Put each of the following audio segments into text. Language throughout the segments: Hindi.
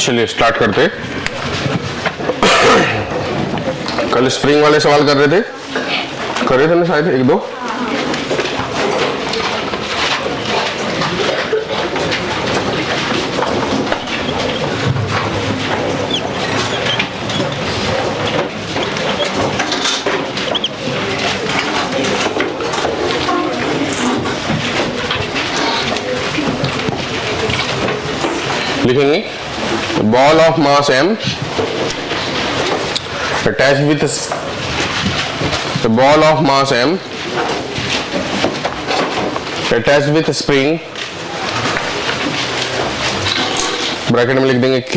चलिए स्टार्ट करते। कल स्प्रिंग वाले सवाल कर रहे थे ना शायद एक दो। लिखेंगे ball of mass m attached with the ball of mass m attached with spring, bracket में लिख देंगे k,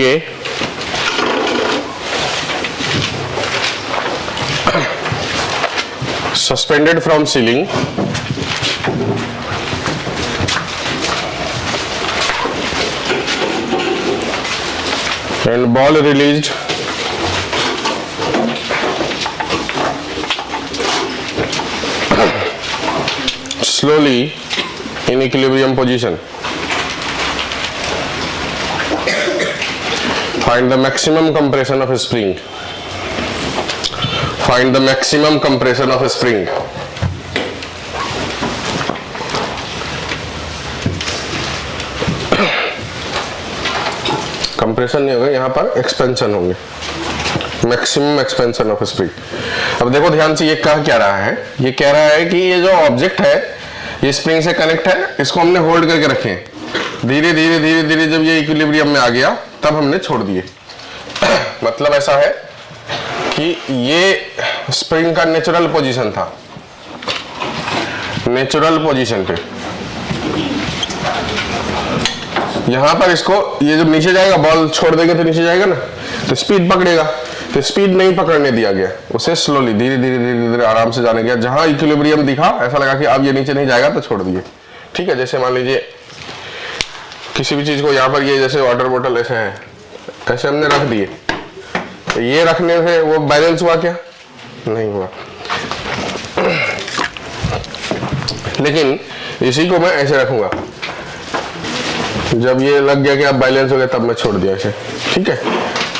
suspended from ceiling and ball released slowly in equilibrium position. Find the maximum compression of a spring. Find the maximum compression of a spring. Compression नहीं होगा, यहाँ पर एक्सपेंशन होंगे, मैक्सिमम एक्सपेंशन ऑफ स्प्रिंग। अब देखो ध्यान से, ये कह क्या रहा है, ये कह रहा है कि ये जो ऑब्जेक्ट है ये स्प्रिंग से कनेक्ट है, इसको हमने होल्ड करके रखे, धीरे धीरे धीरे धीरे जब ये इक्विलिब्रियम में आ गया तब हमने छोड़ दिए। मतलब ऐसा है कि ये स्प्रिंग का नेचुरल पोजीशन था, नेचुरल पोजीशन पे यहां पर इसको, ये जब नीचे जाएगा बॉल छोड़ देंगे तो नीचे जाएगा ना, तो स्पीड पकड़ेगा, तो स्पीड नहीं पकड़ने दिया गया, उसे स्लोली धीरे धीरे धीरे धीरे आराम से जाने गया। जहां इक्विलिब्रियम दिखा ऐसा लगा कि अब ये नीचे नहीं जाएगा तो छोड़ दिए। ठीक है, जैसे मान लीजिए किसी भी चीज को यहाँ पर, ये जैसे वाटर बोतल ऐसे है, ऐसे हमने रख दिए, तो ये रखने से वो बैलेंस हुआ क्या? नहीं हुआ। लेकिन इसी को मैं ऐसे रखूंगा, जब ये लग गया कि अब बैलेंस हो गया तब मैं छोड़ दिया इसे। ठीक है,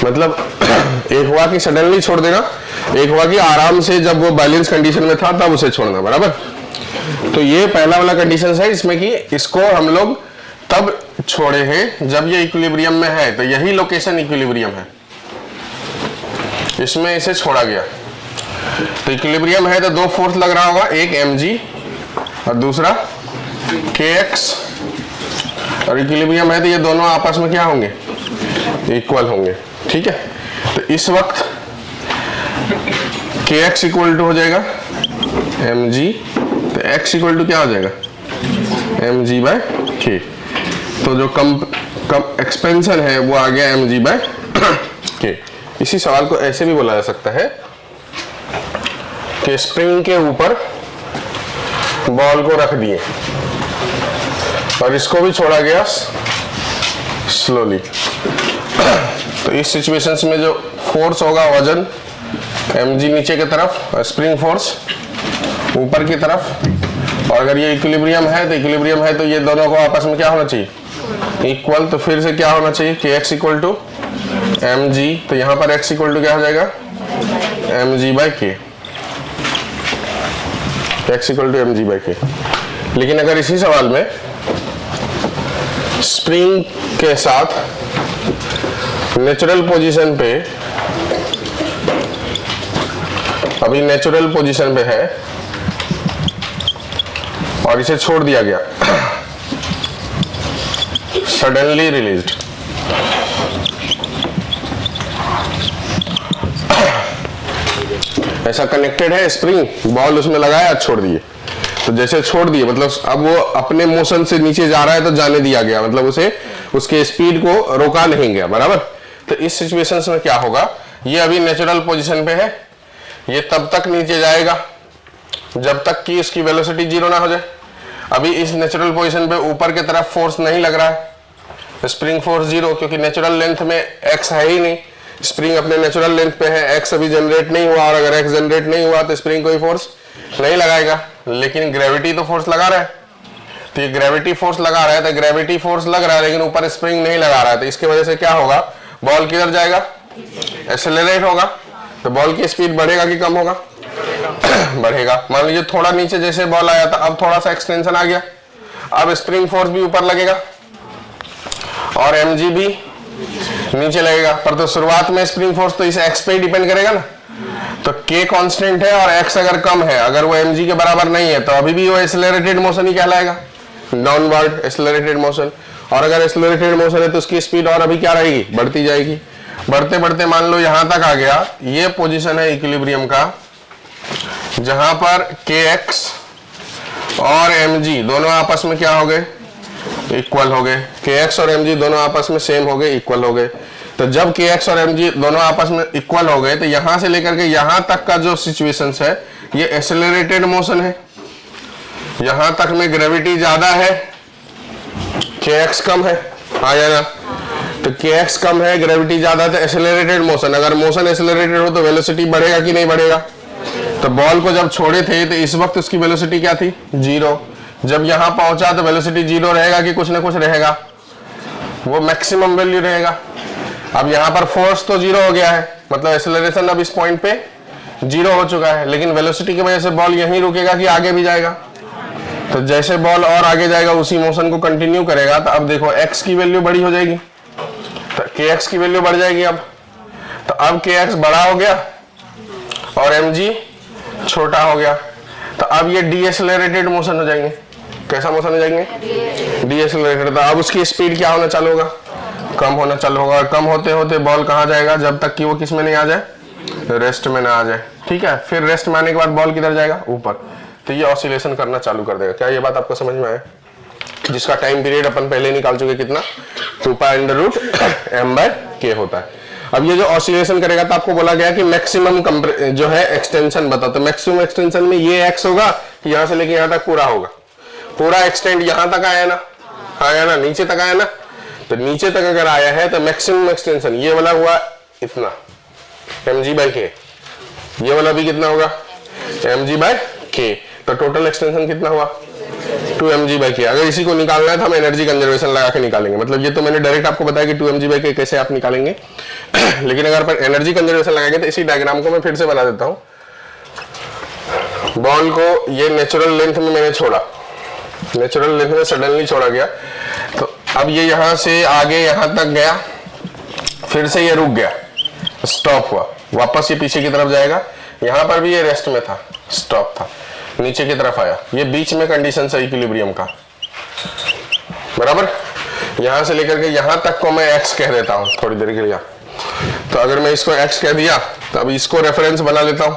मतलब एक हुआ कि सडनली छोड़ देना, एक हुआ कि आराम से जब वो बैलेंस कंडीशन में था तब उसे छोड़ना, बराबर। तो ये पहला वाला कंडीशन है इसमें कि इसको हम लोग तब छोड़े हैं जब ये इक्विलिब्रियम में है, तो यही लोकेशन इक्विलिब्रियम है, इसमें इसे छोड़ा गया। तो इक्विलिब्रियम है तो दो फोर्स लग रहा होगा, एक mg और दूसरा kx, और इक्विलिब्रियम है तो ये दोनों आपस में क्या होंगे? इक्वल होंगे। ठीक है, तो इस वक्त kx इक्वल टू हो जाएगा mg, तो x इक्वल टू क्या हो जाएगा? mg by k। तो जो कम एक्सपेंशन है वो आ गया mg बाय k। इसी सवाल को ऐसे भी बोला जा सकता है कि स्प्रिंग के ऊपर बॉल को रख दिए और इसको भी छोड़ा गया स्लोली। तो इस सिचुएशंस में जो फोर्स होगा, वजन mg नीचे की तरफ और स्प्रिंग फोर्स ऊपर की तरफ, और अगर ये इक्विलिब्रियम है तो ये दोनों को आपस में क्या होना चाहिए? इक्वल। तो फिर से क्या होना चाहिए? kx इक्वल टू mg, तो यहाँ पर x इक्वल टू क्या हो जाएगा? mg by k, x equal to mg by k। लेकिन अगर इसी सवाल में स्प्रिंग के साथ नेचुरल पोजीशन पे, अभी नेचुरल पोजीशन पे है और इसे छोड़ दिया गया, सडनली रिलीज्ड, ऐसा कनेक्टेड है स्प्रिंग, बॉल उसमें लगाया छोड़ दिए, तो जैसे छोड़ दिए मतलब अब वो अपने मोशन से नीचे जा रहा है तो जाने दिया गया, मतलब उसे उसके स्पीड को रोका नहीं गया, बराबर। तो इस सिचुएशन में क्या होगा? ये अभी नेचुरल पोजीशन पे है, ये तब तक नीचे जाएगा जब तक कि इसकी वेलोसिटी जीरो ना हो जाए। अभी इस नेचुरल पोजीशन पे ऊपर की तरफ फोर्स नहीं लग रहा है, स्प्रिंग फोर्स जीरो, क्योंकि नेचुरल लेंथ में x है ही नहीं, स्प्रिंग अपने नेचुरल लेंथ पे है, x अभी जनरेट नहीं हुआ, और अगर x जनरेट नहीं हुआ तो स्प्रिंग कोई फोर्स नहीं लगाएगा। लेकिन ग्रेविटी तो फोर्स लगा रहा है, तो ये ग्रेविटी फोर्स लगा रहा है, तो ग्रेविटी फोर्स लग रहा है लेकिन ऊपर स्प्रिंग नहीं लगा रहा है, तो इसकी वजह से क्या होगा? बॉल किधर जाएगा, एक्सेलरेट होगा, तो बॉल की स्पीड बढ़ेगा कि कम होगा, बढ़ेगा। मान लीजिए थोड़ा नीचे जैसे बॉल आया था, अब थोड़ा सा एक्सटेंशन आ गया, अब स्प्रिंग फोर्स भी ऊपर लगेगा और mg भी नीचे लगेगा, पर तो शुरुआत में स्प्रिंग फोर्स तो इस x पे ही डिपेंड करेगा ना, तो k कांस्टेंट है और x अगर कम है, अगर वो mg के बराबर नहीं है, तो अभी भी वो एक्सेलरेटेड मोशन ही कहलाएगा, डाउनवर्ड एक्सेलरेटेड मोशन। और अगर एक्सेलरेटेड मोशन है तो उसकी स्पीड और अभी क्या रहेगी, बढ़ती जाएगी। बढ़ते बढ़ते मान लो यहां तक आ गया, ये पोजीशन है इक्विलिब्रियम का, जहां पर kx और mg दोनों आपस में क्या हो गए, इक्वल हो गए। kx और mg दोनों आपस में सेम हो गए, इक्वल हो गए। तो जब kx और mg दोनों आपस में इक्वल हो गए, तो यहां से लेकर के यहां तक का जो सिचुएशन है ये एक्सेलरेटेड मोशन है। यहां तक में ग्रेविटी ज्यादा है, kx कम है, आया ना, तो kx कम है, ग्रेविटी ज्यादा, तो एक्सेलरेटेड मोशन। अगर मोशन एक्सेलरेटेड हो तो वेलोसिटी बढ़ेगा कि नहीं बढ़ेगा। तो बॉल को जब छोड़े थे तो इस वक्त उसकी वेलोसिटी क्या थी, 0। जब यहां पहुंचा तो वेलोसिटी 0 रहेगा कि कुछ ना कुछ रहेगा, वो मैक्सिमम वैल्यू रहेगा। अब यहां पर फोर्स तो 0 हो गया है, मतलब एक्सेलरेशन अब इस पॉइंट पे 0 हो चुका है, लेकिन वेलोसिटी की वजह से बॉल यहीं रुकेगा कि आगे भी जाएगा। तो जैसे बॉल और आगे जाएगा उसी मोशन को कंटिन्यू करेगा। तो अब देखो x की वैल्यू बड़ी हो जाएगी, तो kx की वैल्यू बढ़ जाएगी। तो अब kx बड़ा हो गया और mg छोटा हो गया, तो अब ये डीएक्सेलरेटेड मोशन हो जाएंगे। कैसा मोशन हो जाएंगे, डीएक्सेलरेटेड। तो अब उसकी स्पीड क्या होना चालू होगा, कम होना चालू होगा। और कम होते होते बॉल कहाँ जाएगा, जब तक कि वो किस में नहीं आ जाए, रेस्ट में ना आ जाए। ठीक है, फिर रेस्ट में आने के बाद बॉल किधर जाएगा, ऊपर। तो ये ऑसिलेशन करना चालू कर देगा। क्या ये बात आपको समझ में आया, जिसका टाइम पीरियड अपन पहले निकाल चुके, कितना, 2π√m/k होता है। अब ये जो ऑसिलेशन करेगा, तो आपको बोला गया कि मैक्सिमम जो है एक्सटेंशन बताओ। तो मैक्सिमम एक्सटेंशन में ये x होगा, यहां से लेके यहां तक पूरा होगा, पूरा एक्सटेंड यहां तक आया ना, आया ना, नीचे तक आया ना। तो नीचे तक अगर आया है तो मैक्सिमम एक्सटेंशन ये वाला हुआ इतना, mg/k। ये वाला भी कितना होगा, mg/k। तो टोटल एक्सटेंशन कितना हुआ, 2mg/k। अगर इसी को निकालना है तो हम एनर्जी कंजर्वेशन लगा के निकालेंगे। मतलब ये तो मैंने डायरेक्ट आपको बताया कि 2mg/k कैसे आप निकालेंगे, लेकिन अगर अपन एनर्जी कंजर्वेशन लगाएंगे तो इसी डायग्राम को मैं फिर से बना देता हूं। बॉल को ये नेचुरल लेंथ में मैंने छोड़ा, नेचुरल लेंथ में सडनली छोड़ा गया, तो अब ये यहां से आगे यहां तक गया, फिर से ये रुक गया, स्टॉप हुआ, वापस ये पीछे की तरफ जाएगा। यहां पर भी ये रेस्ट में था, स्टॉप था, नीचे की तरफ आया। ये बीच में कंडीशन है इक्विलिब्रियम का, बराबर। यहां से लेकर के यहां तक को मैं x कह देता हूं थोड़ी देर के लिए। तो अगर मैं इसको x कह दिया तो अब इसको रेफरेंस बना लेता हूं।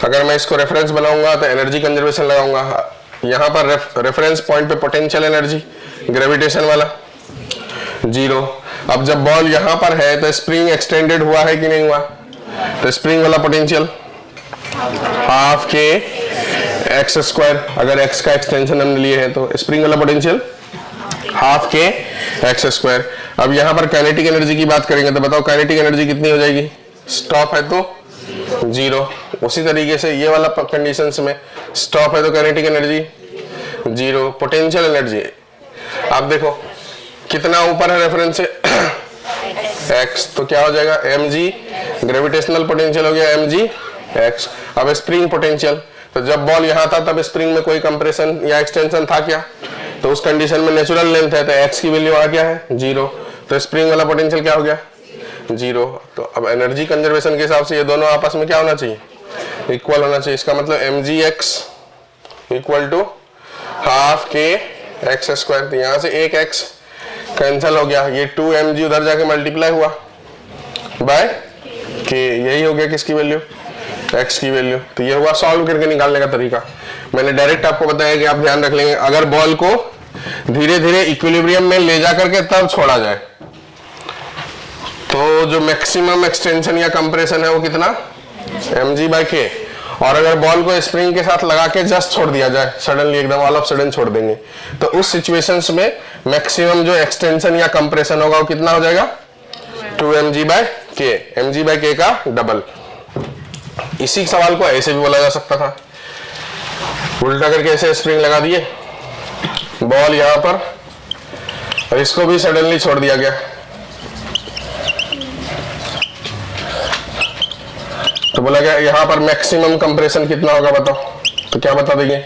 अगर मैं इसको रेफरेंस बनाऊंगा तो एनर्जी कंजर्वेशन लगाऊंगा। यहां पर रेफरेंस पॉइंट पे पोटेंशियल एनर्जी ग्रेविटेशन वाला 0। अब जब बॉल यहां पर है तो स्प्रिंग एक्सटेंडेड हुआ है कि नहीं हुआ, तो स्प्रिंग वाला पोटेंशियल ½ k(x²), अगर x का एक्सटेंशन हमने लिए है तो स्प्रिंग वाला पोटेंशियल ½ k(x²). अब यहां पर काइनेटिक एनर्जी की बात करेंगे तो बताओ काइनेटिक एनर्जी कितनी हो जाएगी, स्टॉप है तो 0। उसी तरीके से ये वाला कंडीशंस में स्टॉप है तो काइनेटिक एनर्जी 0। पोटेंशियल एनर्जी आप देखो कितना ऊपर है रेफरेंस से, x, तो क्या हो जाएगा mg, ग्रेविटेशनल पोटेंशियल हो गया mg x। अब स्प्रिंग पोटेंशियल, तो जब बॉल यहां था तब स्प्रिंग में कोई कंप्रेशन या एक्सटेंशन था क्या, तो उस कंडीशन में नेचुरल लेंथ है तो x की वैल्यू आ गया है 0। तो स्प्रिंग वाला पोटेंशियल क्या हो गया, 0। तो अब एनर्जी कंजर्वेशन के हिसाब से ये दोनों आपस में क्या होना चाहिए, इक्वल होना चाहिए। इसका मतलब mgx इक्वल टू ½ k(x²). तो यहां से एक x कैंसिल हो गया, ये 2mg उधर जाके मल्टीप्लाई हुआ बाय k, यही हो गया किसकी वैल्यू, x की वैल्यू। तो ये हुआ सॉल्व करके निकालने का तरीका। मैंने डायरेक्ट आपको बताया कि आप ध्यान रख लेंगे, अगर बॉल को धीरे धीरे इक्विलिब्रियम में ले जा करके तब छोड़ा जाए तो जो मैक्सिमम एक्सटेंशन या कंप्रेशन है वो कितना, mg/k। और अगर बॉल को स्प्रिंग के साथ लगा के जस्ट छोड़ दिया जाए, सडनली एकदम ऑल ऑफ सडन छोड़ देंगे, तो उस सिचुएशंस में मैक्सिमम जो एक्सटेंशन या कंप्रेशन होगा वो कितना हो जाएगा, 2mg/k, mg/k का डबल। इसी सवाल को ऐसे भी बोला जा सकता था, उल्टा करके ऐसे स्प्रिंग लगा दिए, बॉल यहां पर, और इसको भी सडनली छोड़ दिया गया, तो बोला गया यहाँ पर मैक्सिमम कंप्रेशन कितना होगा बताओ, तो क्या बता देंगे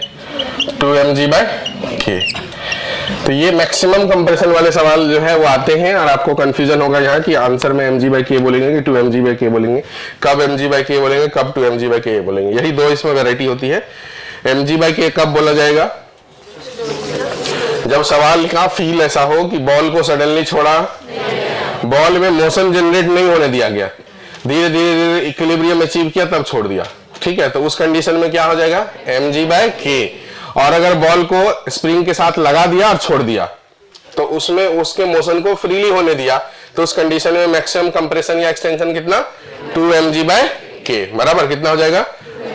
2 mg/k। तो ये मैक्सिमम कंप्रेशन वाले सवाल जो है वो आते हैं और आपको कंफ्यूजन होगा यहाँ कि आंसर में mg/k बोलेंगे कि 2 mg/k बोलेंगे, कब mg/k बोलेंगे, कब 2 mg/k बोलेंगे। यही दो इसमें वैरायटी होती है। mg/k कब बोला जाएगा, जब सवाल का फील ऐसा हो कि बॉल को सडनली छोड़ा, बॉल में मोशन जनरेट नहीं होने दिया गया, धीरे धीरे धीरे इक्विलिब्रियम अचीव किया तब छोड़ दिया, ठीक है, तो उस कंडीशन में क्या हो जाएगा mg/k। और अगर बॉल को स्प्रिंग के साथ लगा दिया और छोड़ दिया तो उसमें उसके मोशन को फ्रीली होने दिया, तो उस कंडीशन में मैक्सिमम कंप्रेशन या एक्सटेंशन कितना 2 mg/k, बराबर कितना हो जाएगा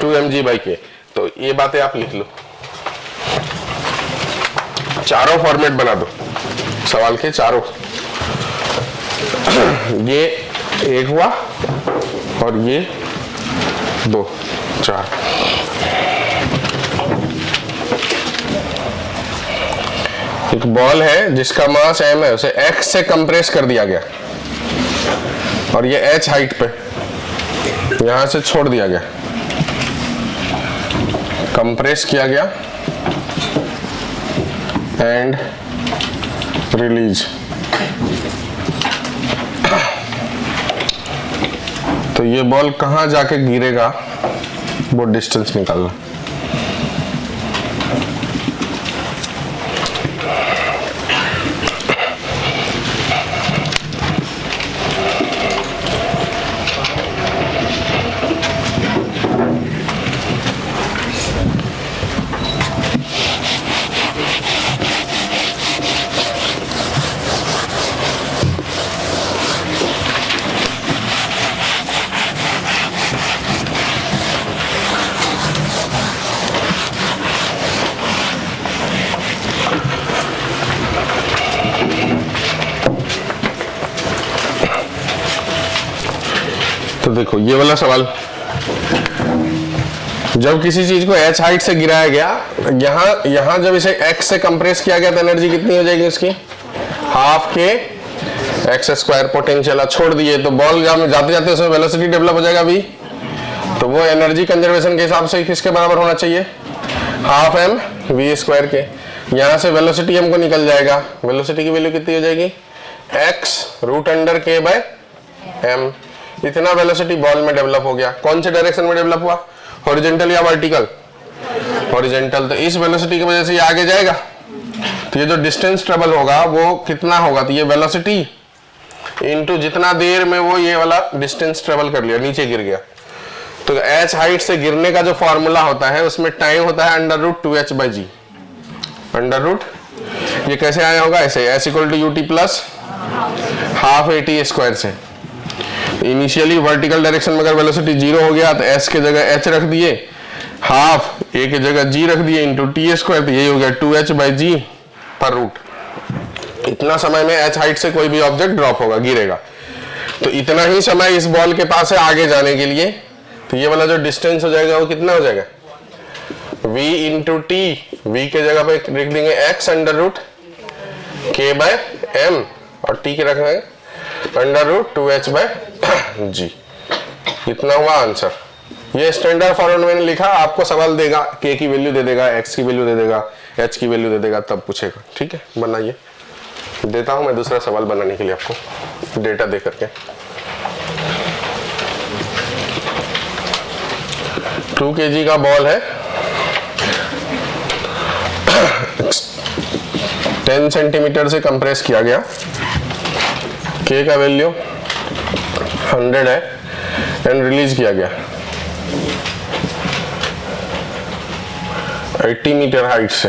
2 mg/k। तो ये बातें आप लिख लो, चारों फॉर्मेट बना दो सवाल के चारों। ये एक हुआ और ये 2 4। एक बॉल है जिसका मास m है, उसे x से कंप्रेस कर दिया गया और ये h हाइट पे यहां से छोड़ दिया गया, कंप्रेस किया गया एंड रिलीज। तो ये बॉल कहां जाके गिरेगा वो डिस्टेंस निकालना। तो देखो ये वाला सवाल, जब किसी चीज को h हाइट से गिराया गया, यहां जब इसे x से कंप्रेस किया गया तो एनर्जी कितनी हो जाएगी उसकी, हाफ के x²। पोटेंशियल छोड़ दिए तो बॉल जाते जाते उसमें वेलोसिटी डेवलप हो जाएगा v, तो वो एनर्जी कंजर्वेशन के हिसाब से किसके बराबर होना चाहिए, हाफ m v² के। यहां से वेलोसिटी हमको निकल जाएगा, वेलोसिटी की वैल्यू कितनी हो जाएगी x√k/m। इतना वेलोसिटी बॉल में डेवलप हो गया। कौन से डायरेक्शन में डेवलप हुआ, हॉरिजॉन्टल या वर्टिकल, हॉरिजॉन्टल। तो इस वेलोसिटी की वजह से ये आगे जाएगा, तो ये जो डिस्टेंस ट्रेवल होगा वो कितना होगा, तो ये वेलोसिटी इनटू जितना देर में वो ये वाला डिस्टेंस ट्रेवल कर लिया, नीचे गिर गया। तो h हाइट से गिरने का जो फॉर्मूला होता है उसमें टाइम होता है √2h/g। ये कैसे आया होगा, ऐसे s = ut + हाफ at² से। इनिशियली वर्टिकल डायरेक्शन में अगर वेलोसिटी 0 हो गया तो s के जगह h रख दिए, हाफ a के जगह g रख दिए इंटू t², तो यही हो गया 2h/g/रूट। इतना समय में h हाइट से कोई भी ऑब्जेक्ट ड्रॉप होगा, गिरेगा। तो इतना ही समय इस बॉल के पास है आगे जाने के लिए, तो ये वाला जो डिस्टेंस हो जाएगा वो कितना हो जाएगा v इंटू t। v के जगह पे लिख देंगे x√k/m और t के रखेंगे √2h/g। इतना हुआ आंसर। ये स्टैंडर्ड फॉर्मेट मैंने लिखा, आपको सवाल देगा k की वैल्यू दे देगा, x की वैल्यू दे देगा, h की वैल्यू दे देगा, तब पूछेगा। ठीक है, बनाइए। देता हूं मैं दूसरा सवाल बनाने के लिए आपको डेटा दे करके। 2 kg का बॉल है, 10 सेंटीमीटर से कंप्रेस किया गया, k का वैल्यू 100 है एंड रिलीज किया गया 80 मीटर हाइट से।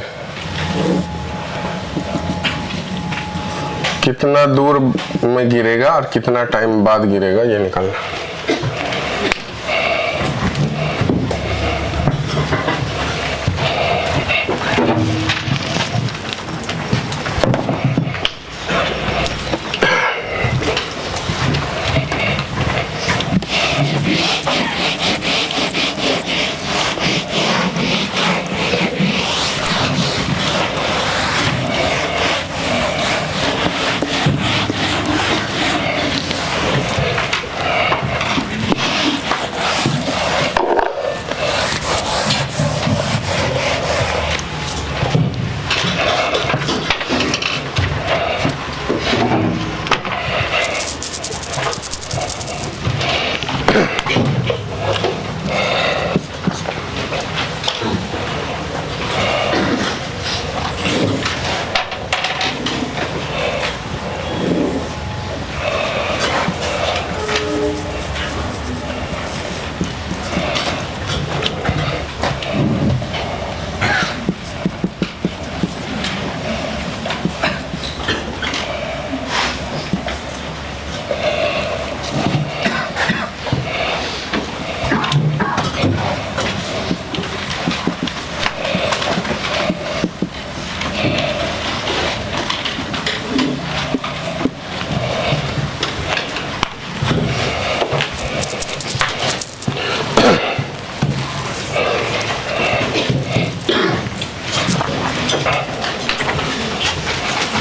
कितना दूर में गिरेगा और कितना टाइम बाद गिरेगा ये निकालना।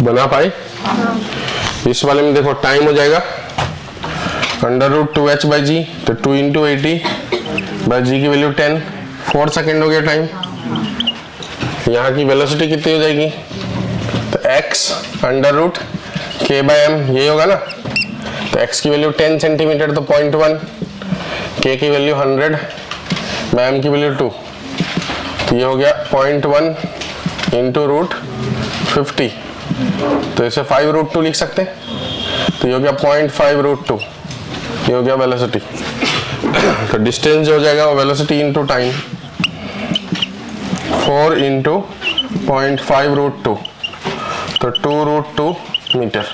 बना पाए? इस वाले में देखो टाइम हो जाएगा √2h/g, तो 2 × 80 बाय g की वैल्यू 10, 4 सेकेंड हो गया टाइम। यहाँ की वेलोसिटी कितनी हो जाएगी? तो x √k/m, यही होगा ना। तो x की वैल्यू 10 सेंटीमीटर तो 0.1, k की वैल्यू 100 बाय m की वैल्यू 2, तो ये हो गया 0.1 × √50, तो इसे 5√2 लिख सकते हैं। तो ये हो गया 0.5√2, ये हो गया वेलोसिटी। तो डिस्टेंस जो हो जाएगा वो वेलोसिटी इंटू टाइम, 4 × 0.5√2, तो 2√2 मीटर।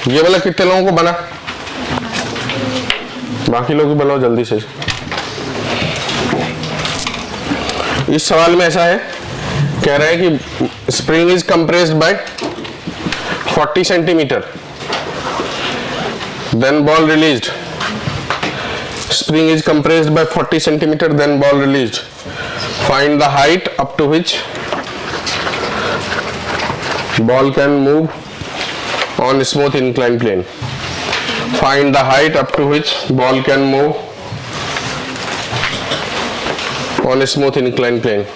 ये वाला कितने लोगों को बना? बाकी लोग भी बनाओ जल्दी से। इस सवाल में ऐसा है, कह रहा है कि spring is compressed by 40 centimeter, then ball released. Spring is compressed by 40 centimeter, then ball released. Find the height up to which ball can move on smooth inclined plane. Find the height up to which ball can move on a smooth inclined plane.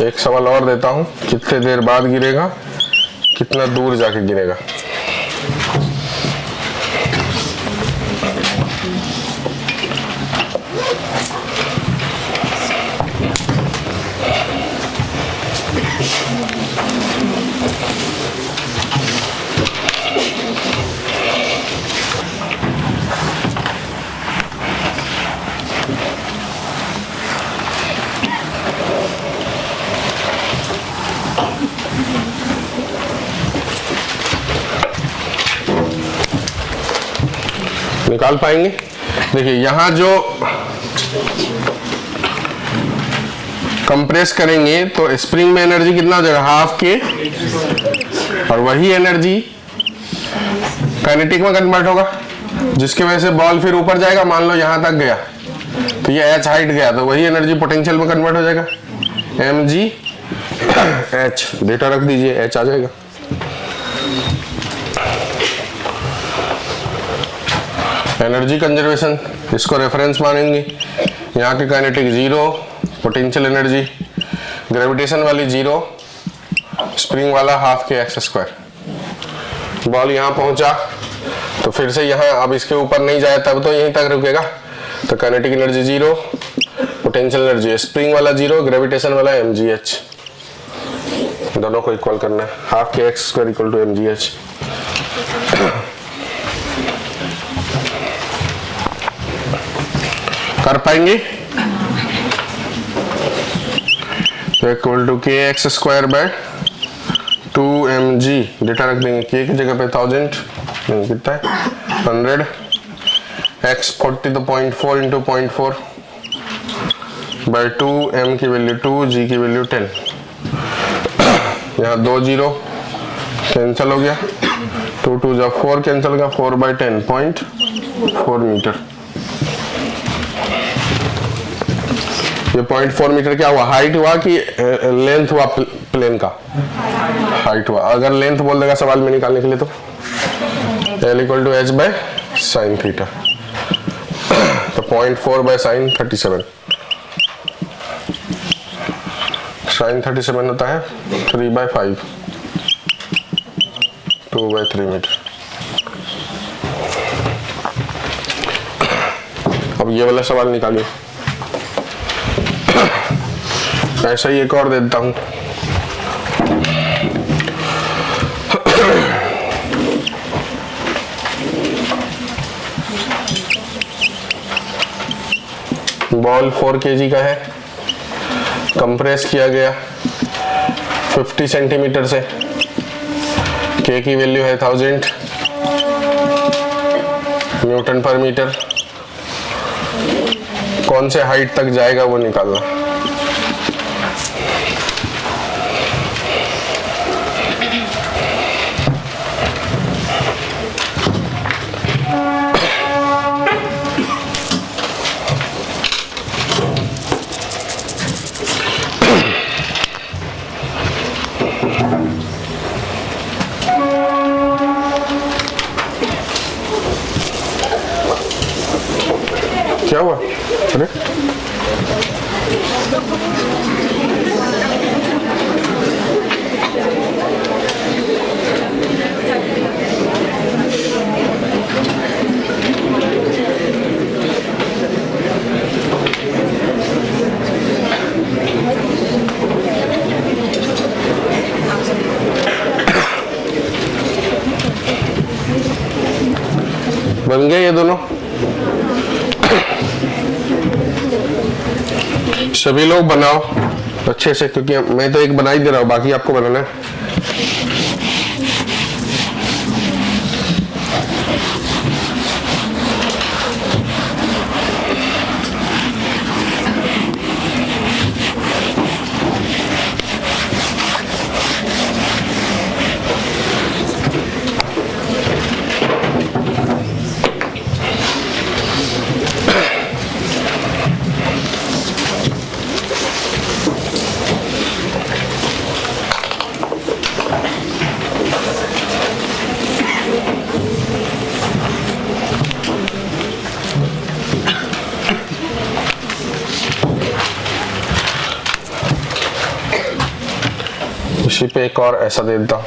एक सवाल और देता हूं, कितने देर बाद गिरेगा, कितना दूर जाके गिरेगा। निकाल पाएंगे? देखिए यहां जो कंप्रेस करेंगे तो स्प्रिंग में एनर्जी कितना हो जाएगा? हाफ के, और वही एनर्जी काइनेटिक में कन्वर्ट होगा, जिसकी वजह से बॉल फिर ऊपर जाएगा। मान लो यहां तक गया तो ये h हाइट गया, तो वही एनर्जी पोटेंशियल में कन्वर्ट हो जाएगा, mg h। डेटा रख दीजिए, h आ जाएगा। एनर्जी कंजर्वेशन, इसको रेफरेंस मानेंगे। यहाँ की काइनेटिक 0, पोटेंशियल एनर्जी, ग्रेविटेशन वाली 0, स्प्रिंग वाला हाफ के x²। बॉल यहाँ पहुंचा तो फिर से यहाँ, अब इसके ऊपर नहीं जाए तब तो यहीं तक रुकेगा, तो kinetic energy 0, potential energy spring वाला 0, ग्रेविटेशन वाला mgh। दोनों को इक्वल करना है, हाफ के x² = mgh। कर पाएंगे? तो = kx² / 2mg। डेटा रख देंगे, k की जगह पे 1000, नहीं कितना है 100, x 40 तो 0.4 × 0.4 बाय 2, m की वैल्यू 2, g की वैल्यू 10। यहाँ 2 0 कैंसिल हो गया, 2 2 जा 4 कैंसिल हो गया, 4/10 0.4 मीटर। ये 0.4 मीटर क्या हुआ? हाइट हुआ कि लेंथ हुआ? प्लेन का हाइट हुआ। अगर लेंथ बोल देगा सवाल में निकालने के लिए तो L = h/sin थीटा, तो 0.4/sin 37। sin 37 होता है 3/5, 2/3 मीटर। अब ये वाला सवाल निकालिए। ऐसा ही एक और देता हूं, बॉल 4 kg का है, कंप्रेस किया गया 50 सेंटीमीटर से, के की वैल्यू है 1000 न्यूटन पर मीटर। कौन से हाइट तक जाएगा वो निकालना। क्या हुआ? अरे बन गए ये दोनों। सभी लोग बनाओ अच्छे से, क्योंकि मैं तो एक बना ही दे रहा हूं, बाकी आपको बनाना है। इसी पे एक और ऐसा दे देता हूं।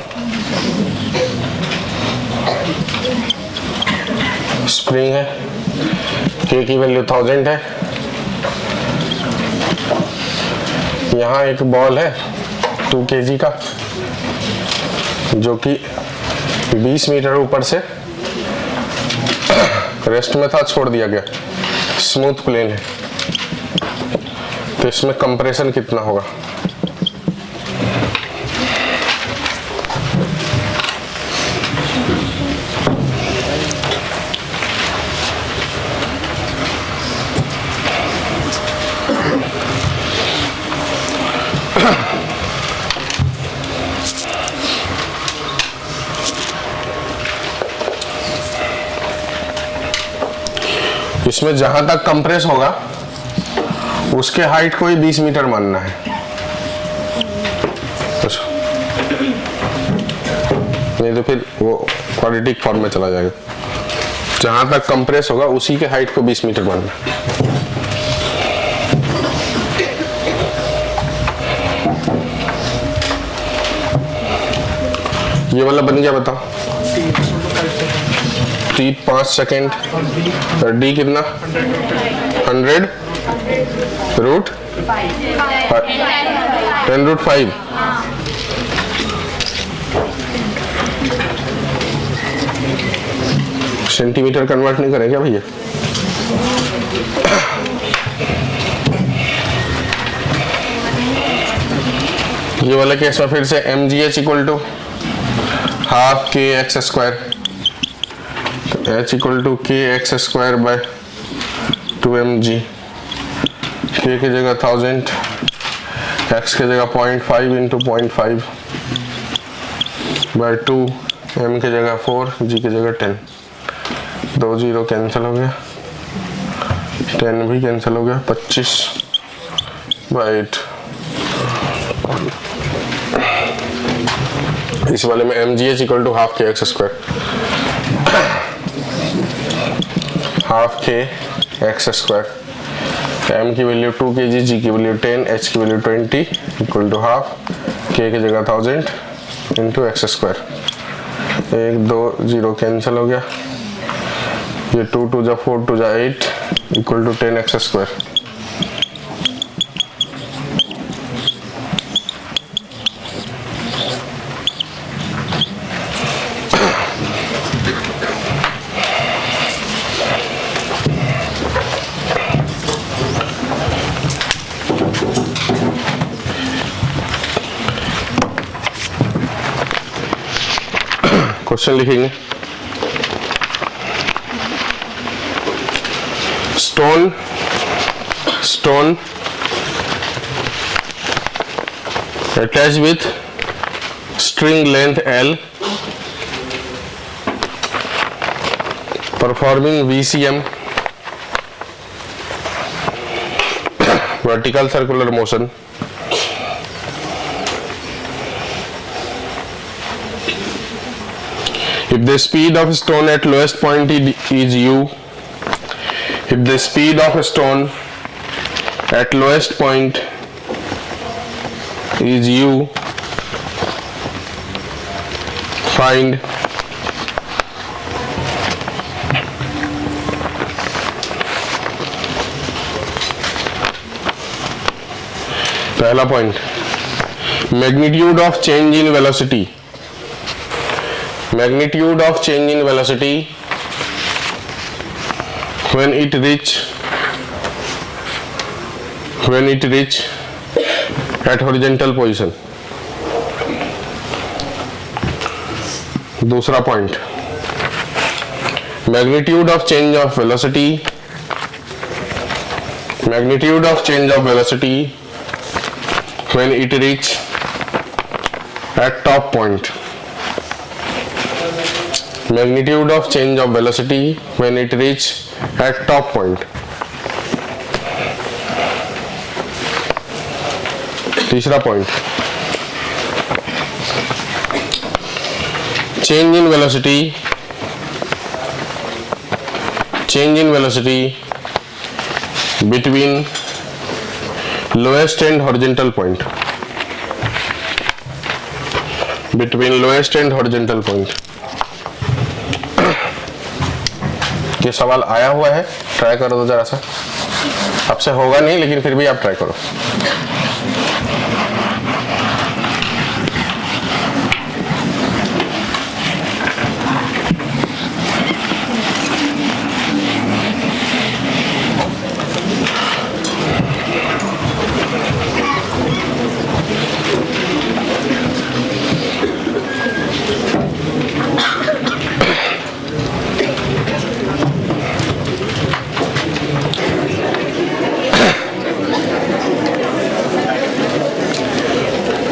स्प्रिंग है, के की वैल्यू 1000 है। यहाँ एक बॉल है 2 kg का, जो कि 20 मीटर ऊपर से रेस्ट में था, छोड़ दिया गया। स्मूथ प्लेन है, तो इसमें कंप्रेशन कितना होगा। इसमें जहां तक कंप्रेस होगा उसके हाइट को ही 20 मीटर मानना है। नहीं तो फिर वो क्वाड्रेटिक फॉर्म में चला जाएगा। जहां तक कंप्रेस होगा उसी के हाइट को 20 मीटर मानना है। ये वाला बन गया, बताओ। टी 5 सेकेंड, डी कितना 100 रूट 10√5। सेंटीमीटर कन्वर्ट नहीं करें क्या भैया? ये वाला केस में फिर से mgh इक्वल टू हाफ के x square, h equal to K x square by 2mg। k की जगह 1000, x की जगह 0.5 इंटू 0.5 बाय 2, m की जगह 4, g की जगह 10। 2 0 कैंसिल हो गया, 10 भी कैंसिल हो गया, 25 बाय 8। इस वाले में mgh इक्वल टू हाफ के एक्स स्क्वायर, हाफ के एक्स स्क्वायर। m की वैल्यू 2 kg, g की वैल्यू 10, h की value 20 equal to half, k की जगह 1000 इंटू एक्स स्क्वायर। 1 2 0 कैंसिल हो गया, ये 2 2 जा 4 2 जा 8 equal to 10 x square. Question लिखेंगे, stone attached with string length L performing VCM vertical circular motion if the speed of stone at lowest point is u, if the speed of stone at lowest point is u, find पहला point, magnitude of change in velocity, magnitude of change in velocity when it reach at horizontal position. दूसरा point, magnitude of change of velocity when it reach at top point. Magnitude of change of velocity when it reach at top point. तीसरा point, change in velocity between lowest and horizontal point. ये सवाल आया हुआ है, ट्राई करो तो जरा सा, आपसे होगा नहीं लेकिन फिर भी आप ट्राई करो।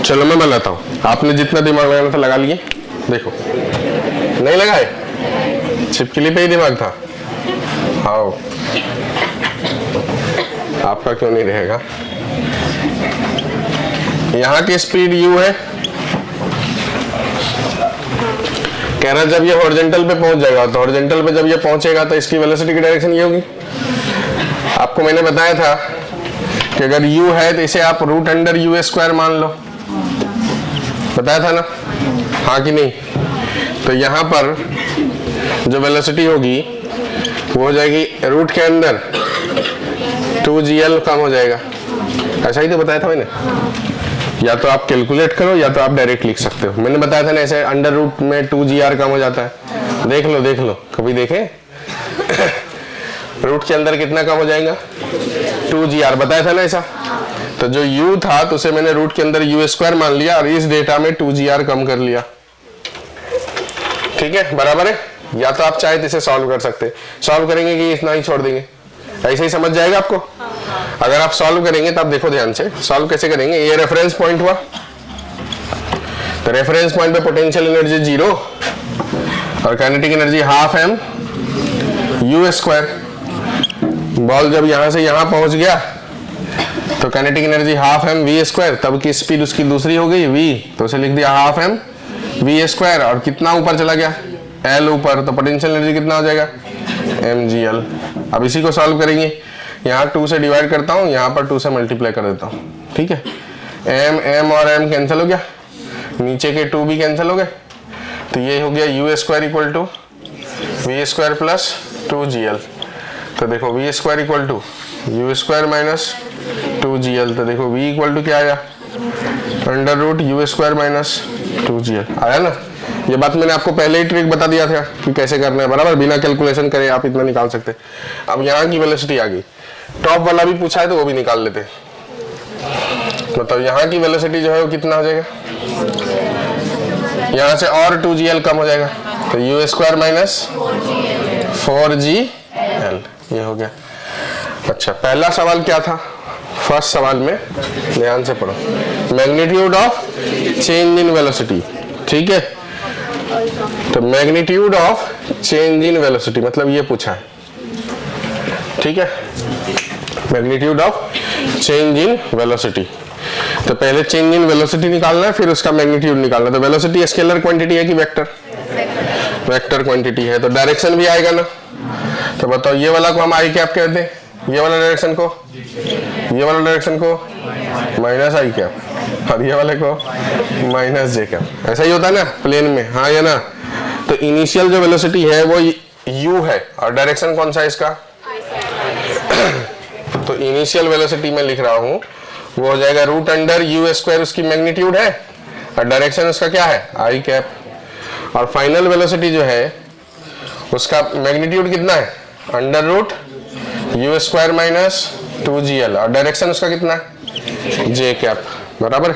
चलो मैं बताता हूँ, आपने जितना दिमाग लगाना था लगा लिए, देखो नहीं लगाए, छिपकली पे ही दिमाग था। आओ, आपका क्यों नहीं रहेगा। यहाँ की स्पीड u है, कह रहा जब ये हॉरिजॉन्टल पे पहुंच जाएगा, तो हॉरिजॉन्टल पे जब ये पहुंचेगा तो इसकी वेलोसिटी की डायरेक्शन ये होगी। आपको मैंने बताया था कि अगर u है तो इसे आप रूट अंडर u स्क्वायर मान लो, बताया था ना, हाँ कि नहीं। तो यहाँ पर जो वेलोसिटी होगी वो हो जाएगी रूट के अंदर 2gl कम हो जाएगा, ऐसा ही तो बताया था मैंने। या तो आप कैलकुलेट करो या तो आप डायरेक्ट लिख सकते हो। मैंने बताया था ना ऐसे अंडर रूट में 2gr कम हो जाता है, देख लो कभी देखे रूट के अंदर कितना कम हो जाएगा 2gr, बताया था ना ऐसा। तो जो u था तो उसे मैंने रूट के अंदर u स्क्वायर मान लिया और इस डेटा में 2gr कम कर लिया, ठीक है, बराबर है। या तो आप चाहे तो इसे सॉल्व कर सकते, सॉल्व करेंगे कि इतना ही छोड़ देंगे, ऐसे ही समझ जाएगा आपको। अगर आप सॉल्व करेंगे तो आप देखो ध्यान से सॉल्व कैसे करेंगे। ये रेफरेंस पॉइंट हुआ, तो रेफरेंस पॉइंट पे पोटेंशियल एनर्जी 0 और kinetic energy half m u square. Ball जब यहां से यहां पहुंच गया तो kinetic energy half m v square, तब की स्पीड उसकी दूसरी हो गई v, तो उसे लिख दिया हाफ m v स्क्वायर। और कितना ऊपर चला गया l ऊपर, तो पोटेंशियल एनर्जी कितना हो जाएगा mgl। अब इसी को सॉल्व करेंगे, यहाँ 2 से डिवाइड करता हूँ, यहाँ पर 2 से मल्टीप्लाई कर देता हूँ, ठीक है। m और m कैंसिल हो गया, नीचे के 2 भी कैंसिल हो गए, तो ये हो गया u square equal to v square plus 2gl। तो देखो v square equal to u square minus 2gl, तो देखो v इक्वल टू क्या आया under root u square minus 2gl आया ना। ये बात मैंने आपको पहले ही ट्रिक बता दिया था कि कैसे करना है, बराबर, बिना कैलकुलेशन करे आप इतना निकाल सकते। अब यहाँ की वेलोसिटी आ गई, टॉप वाला भी पूछा है तो वो भी निकाल लेते। मतलब यहाँ की वेलोसिटी जो है वो कितना हो जाएगा, यहाँ से और 2gl कम हो जाएगा, तो यू स्क्वायर माइनस 4gl, ये हो गया। अच्छा, पहला सवाल क्या था? फर्स्ट सवाल में ध्यान से पढ़ो, magnitude of change in velocity, ठीक है। तो magnitude of change in velocity मतलब ये पूछा है, ठीक है, magnitude of change in velocity. तो पहले चेंज इन वेलोसिटी निकालना है, फिर उसका मैग्नीट्यूड निकालना है। तो वेलोसिटी स्केलर क्वांटिटी है कि वेक्टर? वेक्टर क्वांटिटी है, तो डायरेक्शन भी आएगा ना। तो बताओ, ये वाला को हम आई कैप कहते हैं, ये वाला डायरेक्शन को, ये वाला डायरेक्शन को माइनस आई कैप, और ये वाले को माइनस जे कैप। ऐसा ही होता है ना प्लेन में, हाँ या ना। तो इनिशियल जो वेलोसिटी है वो u है, और डायरेक्शन कौन सा है इसका? तो इनिशियल वेलोसिटी में लिख रहा हूं, वो हो जाएगा रूट अंडर यू स्क्वायर, उसकी मैग्नीट्यूड है, और डायरेक्शन उसका क्या है? I cap. और फाइनल वेलोसिटी जो है उसका मैग्नीट्यूड कितना है? Under root you square minus 2gl, और डायरेक्शन उसका कितना है? जे कैप, बराबर।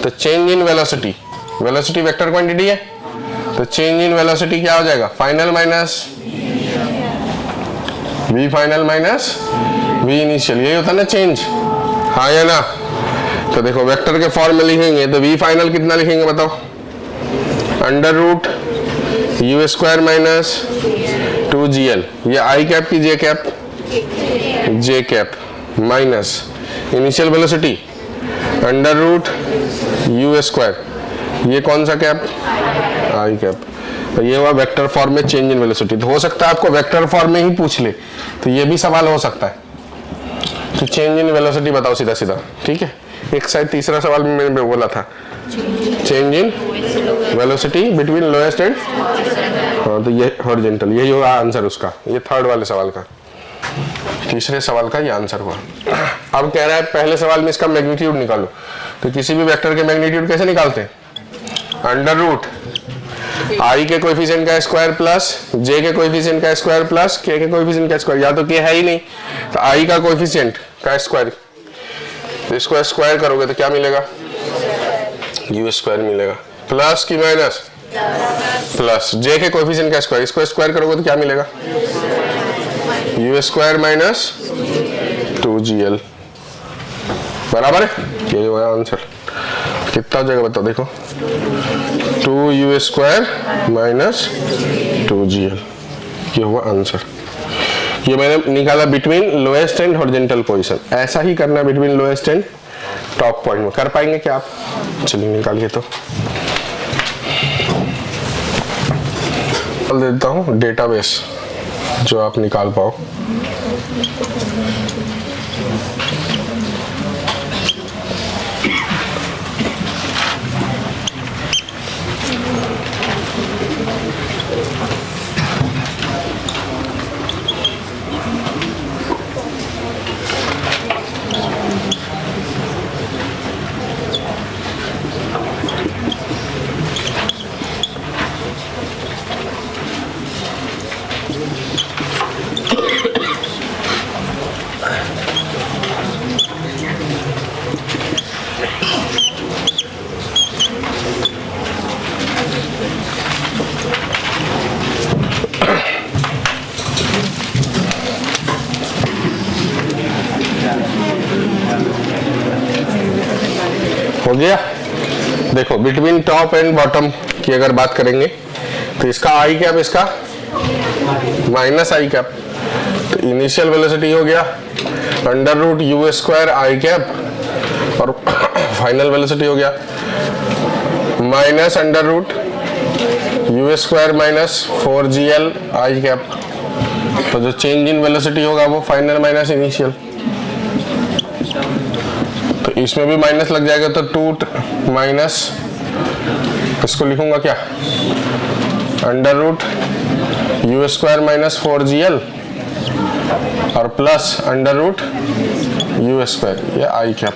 तो change in velocity, velocity vector quantity है, तो चेंज इन वेलोसिटी क्या हो जाएगा? Final minus v final minus v initial, यही होता है ना चेंज, हाँ या ना। तो देखो वेक्टर के फॉर्म में लिखेंगे तो v फाइनल कितना लिखेंगे बताओ? Under root you square minus 2gl, ये आई कैप की J cap, J cap minus initial velocity under root you square, ये कौन सा कैप? I cap. तो ये हुआ वेक्टर फॉर्म में चेंज इन वेलोसिटी। तो हो सकता है आपको वेक्टर फॉर्म में ही पूछ ले, तो ये भी सवाल हो सकता है कि चेंज इन वेलोसिटी बताओ सीधा सीधा, ठीक है। एक शायद तीसरा सवाल में मैंने बोला था change in velocity between lowest and, हाँ, तो ये हॉरिजॉन्टल, यही होगा आंसर उसका, ये थर्ड वाले सवाल का, तीसरे सवाल का ये आंसर हुआ। अब कह रहा है पहले सवाल में इसका मैग्नीट्यूड निकालो, तो किसी भी वेक्टर के मैग्नीट्यूड कैसे निकालते हैं? अंडर रूट आई के कोएफिशिएंट का स्क्वायर प्लस जे के कोएफिशिएंट का स्क्वायर प्लस के कोएफिशिएंट का स्क्वायर, या तो के है ही नहीं तो आई का कोएफिशिएंट का स्क्वायर, तो इसको स्क्वायर करोगे तो क्या मिलेगा? यू स्क्वायर मिलेगा, प्लस की माइनस प्लस जे के कोएफिशिएंट का स्क्वायर, इसको स्क्वायर करोगे तो क्या मिलेगा? यू स्क्वायर माइनस 2gl, बराबर है। ये हुआ आंसर। कितना हो जाएगा बताओ, देखो 2u स्क्वायर माइनस 2gl, ये हुआ आंसर। ये मैंने निकाला between lowest and horizontal position. ऐसा ही करना between lowest and top point में। कर पाएंगे क्या आप? चलिए निकालिए। तो दे देता हूँ डेटाबेस जो आप निकाल पाओ। हो गया। देखो बिटवीन टॉप एंड बॉटम की अगर बात करेंगे तो इसका आई कैप, इसका माइनस आई कैप। तो इनिशियल वेलोसिटी हो गया under root you square i cap, और फाइनल वेलोसिटी हो गया minus under root you square minus 4gl i cap. तो जो चेंज इन वेलोसिटी होगा वो फाइनल माइनस इनिशियल। तो इसमें भी माइनस लग जाएगा, तो 2 माइनस, इसको लिखूंगा क्या? Under root you square minus 4gl और plus under root you square, ये आई कैप।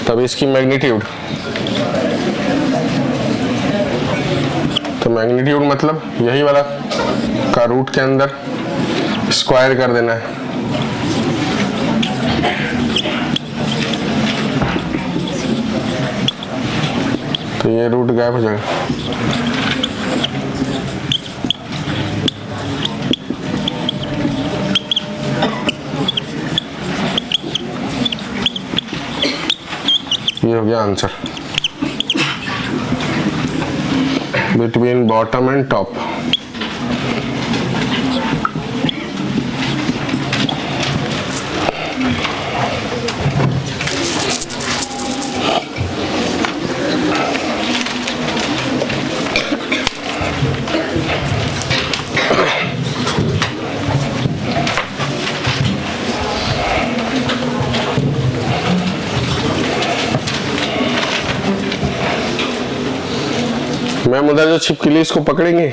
तब इसकी मैग्नीट्यूड, तो मैग्नीट्यूड मतलब यही वाला का रूट के अंदर स्क्वायर कर देना है। ये रूट गायब हो जाएगा। ये हो गया answer between bottom and top. Ma'am उधर जो छिपकली इसको पकड़ेंगे।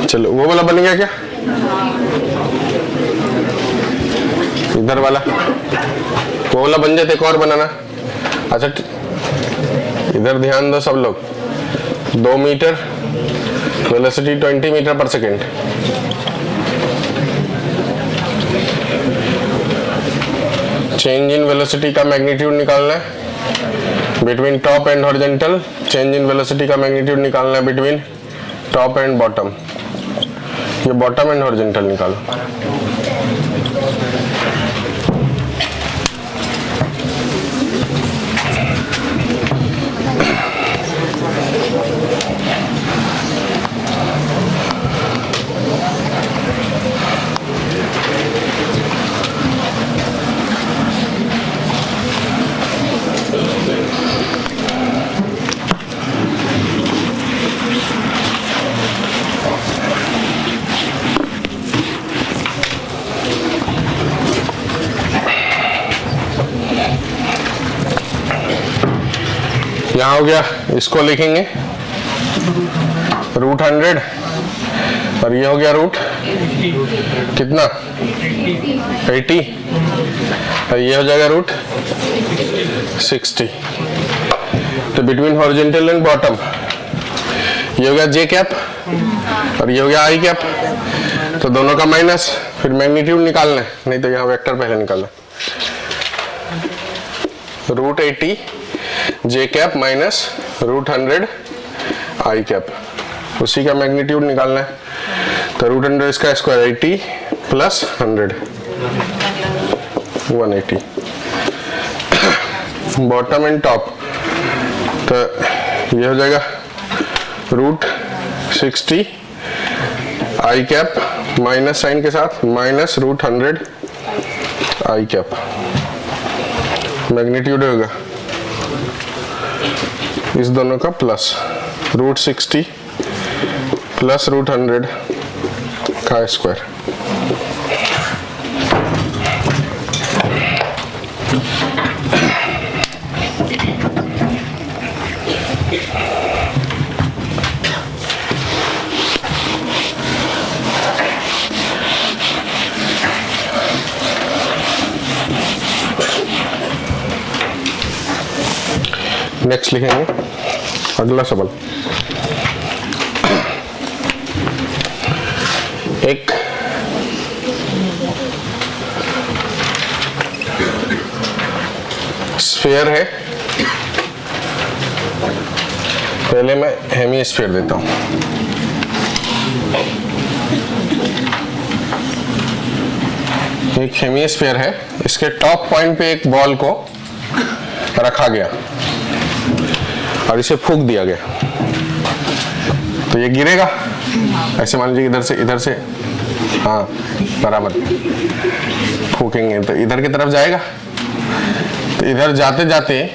चलो वो वाला बन गया क्या? इधर वाला वो वाला बन जाते, एक और बनाना। अच्छा इधर ध्यान दो सब लोग। 2 मीटर, वेलोसिटी 20 मीटर पर सेकेंड। चेंज इन वेलोसिटी का मैग्नीट्यूड निकालना है between top and horizontal. Change in velocity का मैग्नीट्यूड निकालना है बिटवीन टॉप एंड बॉटम। ये बॉटम एंड हॉरिजॉन्टल निकालो। यहाँ हो गया, इसको लिखेंगे √100 और ये हो गया रूट कितना 80 और ये हो जाएगा √60। तो बिटवीन हॉरिजॉन्टल एंड बॉटम ये हो गया जे कैप और ये हो गया आई कैप। तो दोनों का माइनस, फिर मैग्नीट्यूड निकालना है, नहीं तो यहाँ वेक्टर पहले निकालना। √80 जे कैप माइनस √100 आई कैप, उसी का मैग्नीट्यूड निकालना है। तो √100 इसका square 80 plus 100 180। Bottom and top तो ये हो जाएगा √60 आई कैप माइनस साइन के साथ माइनस √100 आई कैप। मैग्नीट्यूड होगा इस दोनों का प्लस √60 प्लस √100 का स्क्वायर। नेक्स्ट लिखेंगे अगला सवाल। एक स्फीयर है, पहले मैं हेमीस्फीयर देता हूं। एक हेमीस्फीयर है, इसके टॉप पॉइंट पे एक बॉल को रखा गया और इसे फूंक दिया गया, तो ये गिरेगा। ऐसे मान लीजिए इधर से हाँ बराबर फूकेंगे तो इधर की तरफ जाएगा। तो इधर जाते जाते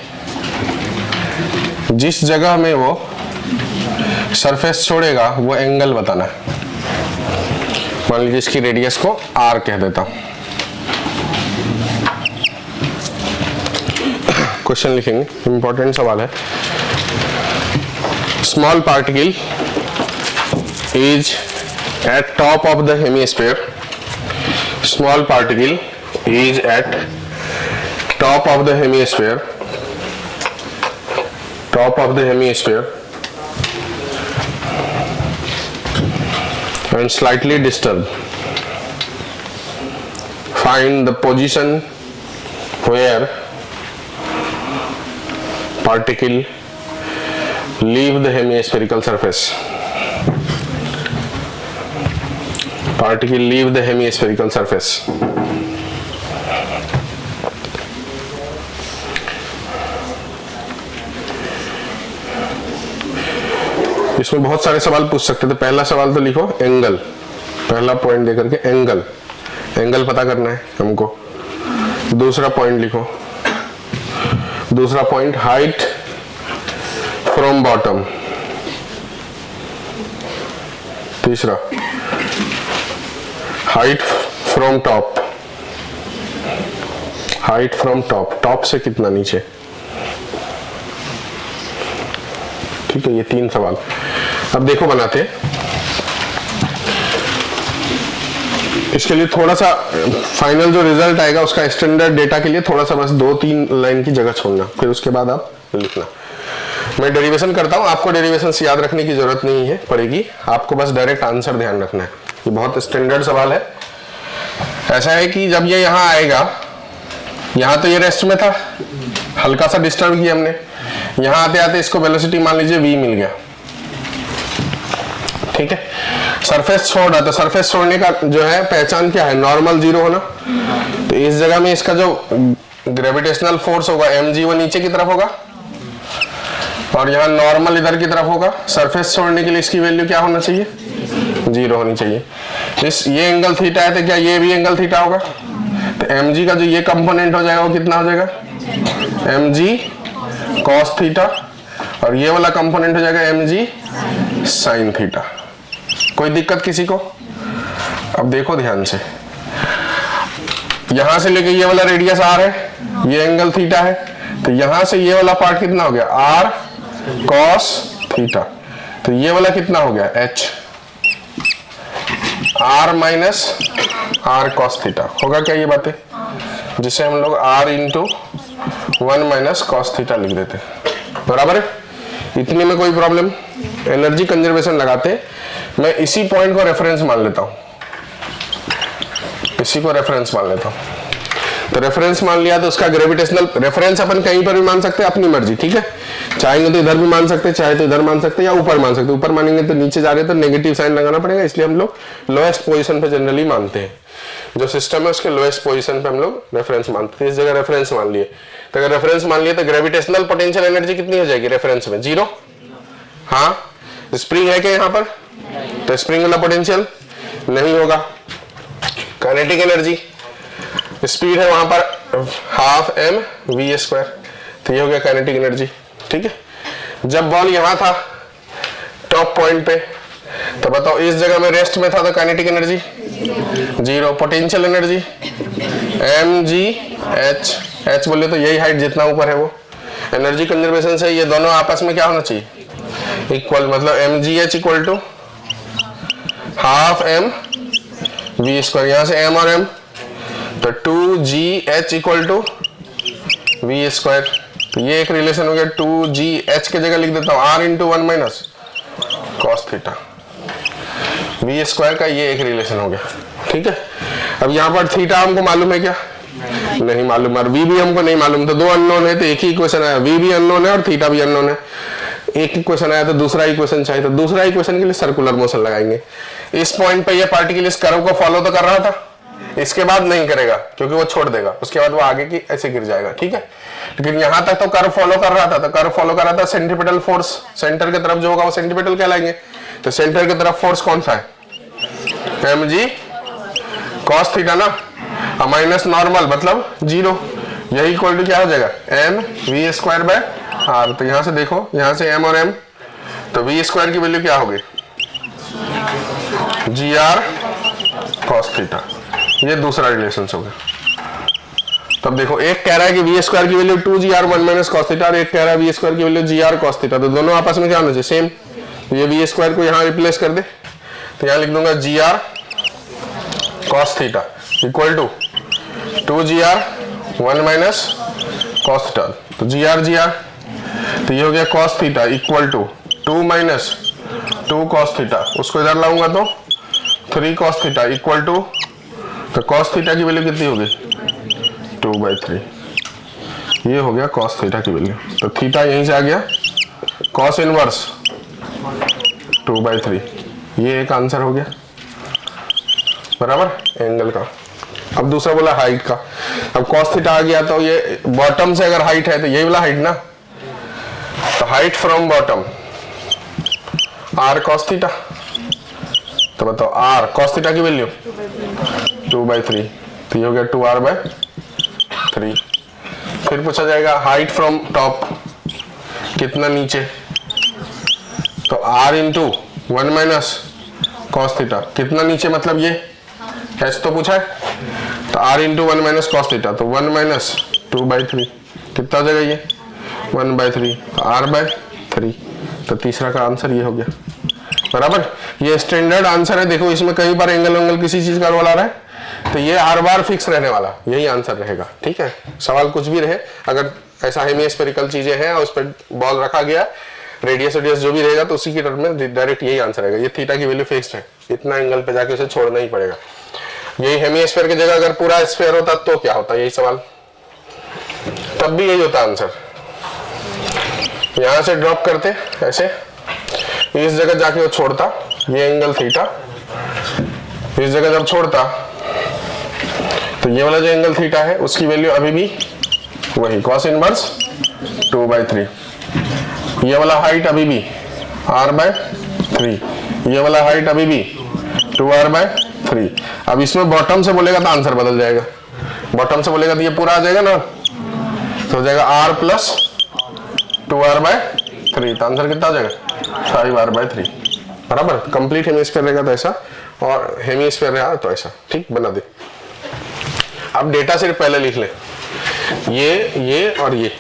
जिस जगह में वो सरफेस छोड़ेगा वो एंगल बताना है। मान लीजिए इसकी रेडियस को r कह देता हूं। क्वेश्चन लिखेंगे, इंपॉर्टेंट सवाल है। Small particle is at top of the hemisphere. Small particle is at top of the hemisphere. Top of the hemisphere. and slightly disturbed. Find the position where particle leave the hemispherical surface. Particle leave the hemispherical surface. इसमें बहुत सारे सवाल पूछ सकते थे। पहला सवाल तो लिखो एंगल, पहला पॉइंट देकर के एंगल, एंगल पता करना है हमको। दूसरा पॉइंट लिखो, दूसरा पॉइंट हाइट फ्रॉम बॉटम। तीसरा height from top, height from top, top से कितना नीचे। ठीक है, ये 3 सवाल। अब देखो बनाते हैं। इसके लिए थोड़ा सा फाइनल जो रिजल्ट आएगा उसका स्टैंडर्ड डेटा के लिए थोड़ा सा बस 2-3 लाइन की जगह छोड़ना, फिर उसके बाद आप लिखना। मैं डेरिवेशन करता हूं, आपको डेरिवेशन से याद रखने की जरूरत नहीं है पड़ेगी, आपको बस डायरेक्ट आंसर ध्यान रखना है। ये बहुत स्टैंडर्ड सवाल है। ऐसा है कि जब ये यहां आएगा, यहां तो ये रेस्ट में था, हल्का सा डिस्टर्ब किया हमने, यहां आते आते इसको वेलोसिटी मान लीजिए v मिल गया। ठीक है, सरफेस छोड़ रहा था, सरफेस छोड़ने का जो है पहचान क्या है, नॉर्मल 0 होना। तो इस जगह में इसका जो ग्रेविटेशनल फोर्स होगा mg वो नीचे की तरफ होगा और यहाँ नॉर्मल इधर की तरफ होगा। सरफेस छोड़ने के लिए इसकी वैल्यू क्या होना चाहिए, 0 होनी चाहिए। ये एंगल थीटा है तो क्या ये भी एंगल थीटा होगा। तो mg का जो ये कंपोनेंट हो जाएगा वो कितना हो जाएगा, mg cos थीटा, और ये वाला कंपोनेंट हो जाएगा mg sin थीटा। कोई दिक्कत किसी को। अब देखो ध्यान से, यहां से लेके ये वाला रेडियस r है, ये एंगल थीटा है, तो यहां से ये वाला पार्ट कितना हो गया, r cos थीटा। तो ये वाला कितना हो गया, h, r minus r cos theta होगा क्या ये बातें, जिसे हम लोग r into 1 minus cos theta लिख देते। बराबर है, इतने में कोई प्रॉब्लम। एनर्जी कंजर्वेशन लगाते, मैं इसी पॉइंट को रेफरेंस मान लेता हूं, इसी को रेफरेंस मान लेता हूं। तो रेफरेंस मान लिया तो उसका ग्रेविटेशनल रेफरेंस अपन कहीं पर भी मान सकते हैं, अपनी मर्जी। ठीक है, चाहेंगे तो इधर भी मान सकते हैं, चाहे तो इधर मान सकते हैं, या ऊपर मान सकते हैं। ऊपर मानेंगे तो नीचे जा रहे तो नेगेटिव साइन लगाना पड़ेगा, इसलिए हम लोग लोएस्ट पोजीशन पे जनरली मानते हैं। जो सिस्टम है उसके लोएस्ट पोजीशन पे हम लोग रेफरेंस मानते हैं। इस जगह रेफरेंस मान लिए, तो अगर रेफरेंस मान लिए तो ग्रेविटेशनल पोटेंशियल एनर्जी कितनी हो जाएगी रेफरेंस में, 0। हाँ, स्प्रिंग है क्या यहाँ पर, तो स्प्रिंग वाला पोटेंशियल नहीं होगा। काइनेटिक एनर्जी, स्पीड है वहां पर हाफ mv², तो ये हो गया काइनेटिक एनर्जी। ठीक है, जब बॉल यहां था टॉप पॉइंट पे, तो बताओ इस जगह में रेस्ट में था तो kinetic energy 0, potential energy mgh, h बोले तो यही हाइट जितना ऊपर है वो। एनर्जी कंजर्वेशन से ये दोनों आपस में क्या होना चाहिए, इक्वल, मतलब mgh equal to half mv², यहां से m और m, तो 2gh इक्वल टू v²। तो ये एक रिलेशन हो गया, 2gh के जगह लिख देता हूं r into 1 minus cos theta, v² का ये एक रिलेशन हो गया। ठीक है, अब यहाँ पर थीटा हमको मालूम है क्या, नहीं मालूम, और v भी हमको नहीं मालूम। तो 2 अननोन है तो एक ही इक्वेशन आया, v भी अननोन है और थीटा भी अननोन है। एक इक्वेशन आया तो दूसरा इक्वेशन चाहिए, तो दूसरा इक्वेशन के लिए सर्कुलर मोशन लगाएंगे। इस पॉइंट पे ये पार्टिकल इस कर्व को फॉलो तो कर रहा था, इसके बाद नहीं करेगा क्योंकि वो छोड़ देगा, उसके बाद वो आगे की ऐसे गिर जाएगा। ठीक है, लेकिन यहां तक तो कर्व फॉलो कर रहा था, तो कर्व फॉलो कर रहा था सेंट्रीपिटल फोर्स, सेंटर की तरफ जो होगा वो सेंट्रीपिटल कहलाएंगे। तो सेंटर की तरफ फोर्स कौन सा है, mg cos थीटा ना, माइनस नॉर्मल मतलब 0, यही इक्वल टू क्या हो जाएगा, mv²/r। तो यहां से देखो, यहां से m और m, तो v² की वैल्यू क्या होगी, gr cos थीटा। ये दूसरा रिलेशन हो गया। तब देखो, एक कह रहा है कि v² की value 2gr 1 minus cos theta, और एक कह रहा है v² की वैल्यू gr cos थीटा। तो दोनों आपस में क्या होना चाहिए, सेम। ये v² को यहाँ रिप्लेस कर दे, तो यहाँ लिख दूंगा gr cos theta equal to 2gr 1 minus cos theta. तो gr, तो ये हो गया cos theta equal to 2 minus 2 cos theta. उसको इधर लाऊंगा तो 3 cos थीटा इक्वल टू, तो cos थीटा की वैल्यू कितनी होगी 2/3, ये हो गया cos थीटा की वैल्यू। तो थीटा यहीं से आ गया cos इनवर्स 2/3, ये एक आंसर हो गया बराबर एंगल का। अब दूसरा बोला हाइट का। अब cos थीटा आ गया तो ये बॉटम से अगर हाइट है तो यही वाला हाइट ना, तो height from bottom r cos theta, तो बताओ r cos थीटा की वैल्यू 2/3, तो ये हो गया 2r/3। फिर पूछा जाएगा हाइट फ्रॉम टॉप कितना नीचे, तो r into 1 minus cos theta कितना नीचे, मतलब ये h तो पूछा है, तो r into 1 minus cos theta, तो 1 माइनस 2/3 कितना हो जाएगा ये 1/3, तो r/3। तो तीसरा का आंसर ये हो गया बराबर। ये स्टैंडर्ड आंसर है, देखो इसमें कई बार एंगल एंगल किसी चीज का रोल आ रहा है, तो ये हर बार फिक्स रहने वाला यही आंसर रहेगा, ठीक है। सवाल कुछ भी रहे, अगर ऐसा हेमिस्फेरिकल चीजें हैं और उस पर बॉल रखा गया, रेडियस रेडियस जो भी रहेगा तो उसी की टर्म में डायरेक्ट यही आंसर रहेगा। ये थीटा की वैल्यू फिक्स्ड है, इतना एंगल पे जाके उसे छोड़ना ही पड़ेगा। यही हेमिस्फेयर की जगह अगर पूरा स्फेयर होता तो क्या होता, यही सवाल, तब भी यही होता आंसर। यहां से ड्रॉप करते ऐसे, इस जगह जाके वो छोड़ता, ये एंगल थीटा, इस जगह जब छोड़ता तो ये वाला जो एंगल थीटा है उसकी वैल्यू अभी भी वही cos इनवर्स 2/3, ये वाला हाइट अभी भी r/3, ये वाला हाइट अभी भी 2r/3। अब इसमें बॉटम से बोलेगा तो आंसर बदल जाएगा, बॉटम से बोलेगा तो ये पूरा आ जाएगा ना, तो हो जाएगा r प्लस 2r/3, तो आंसर कितना आ जाएगा 5r/3 बराबर। कंप्लीट हेमिस्फीयर रहेगा तो ऐसा, और हेमिस्फीयर रहा तो ऐसा, ठीक बना दे। अब डेटा सिर्फ पहले लिख ले, ये और ये।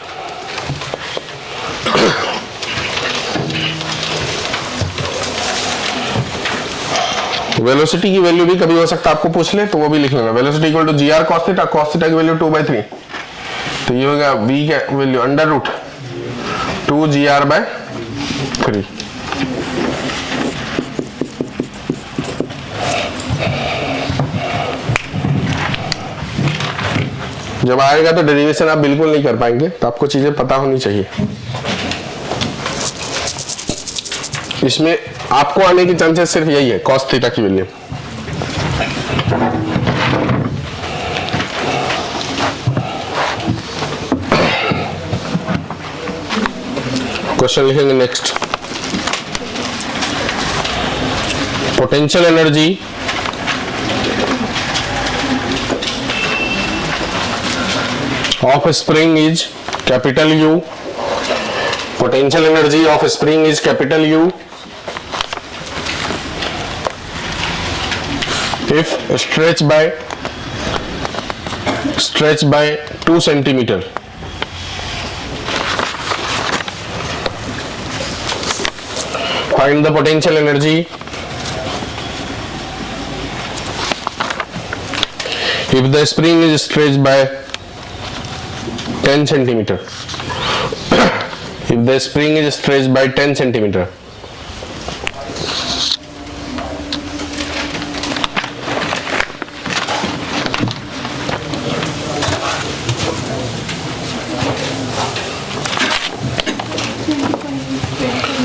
वेलोसिटी की वैल्यू भी कभी हो सकता है आपको पूछ ले, तो वो भी लिख लेना। Velocity equal to gr cos theta, cos theta की वैल्यू 2/3, तो ये हो गया v की वैल्यू √2gr/3। जब आएगा तो डेरिवेशन आप बिल्कुल नहीं कर पाएंगे, तो आपको चीजें पता होनी चाहिए। इसमें आपको आने की चांसेस सिर्फ यही है, cos थीटा की वैल्यू। क्वेश्चन लिखेंगे next. Potential energy of spring is capital U. Potential energy of spring is capital U if stretched by 2 centimeter. Find the potential energy if the spring is stretched by 10 centimeter. If the spring is stretched by 10 centimeter,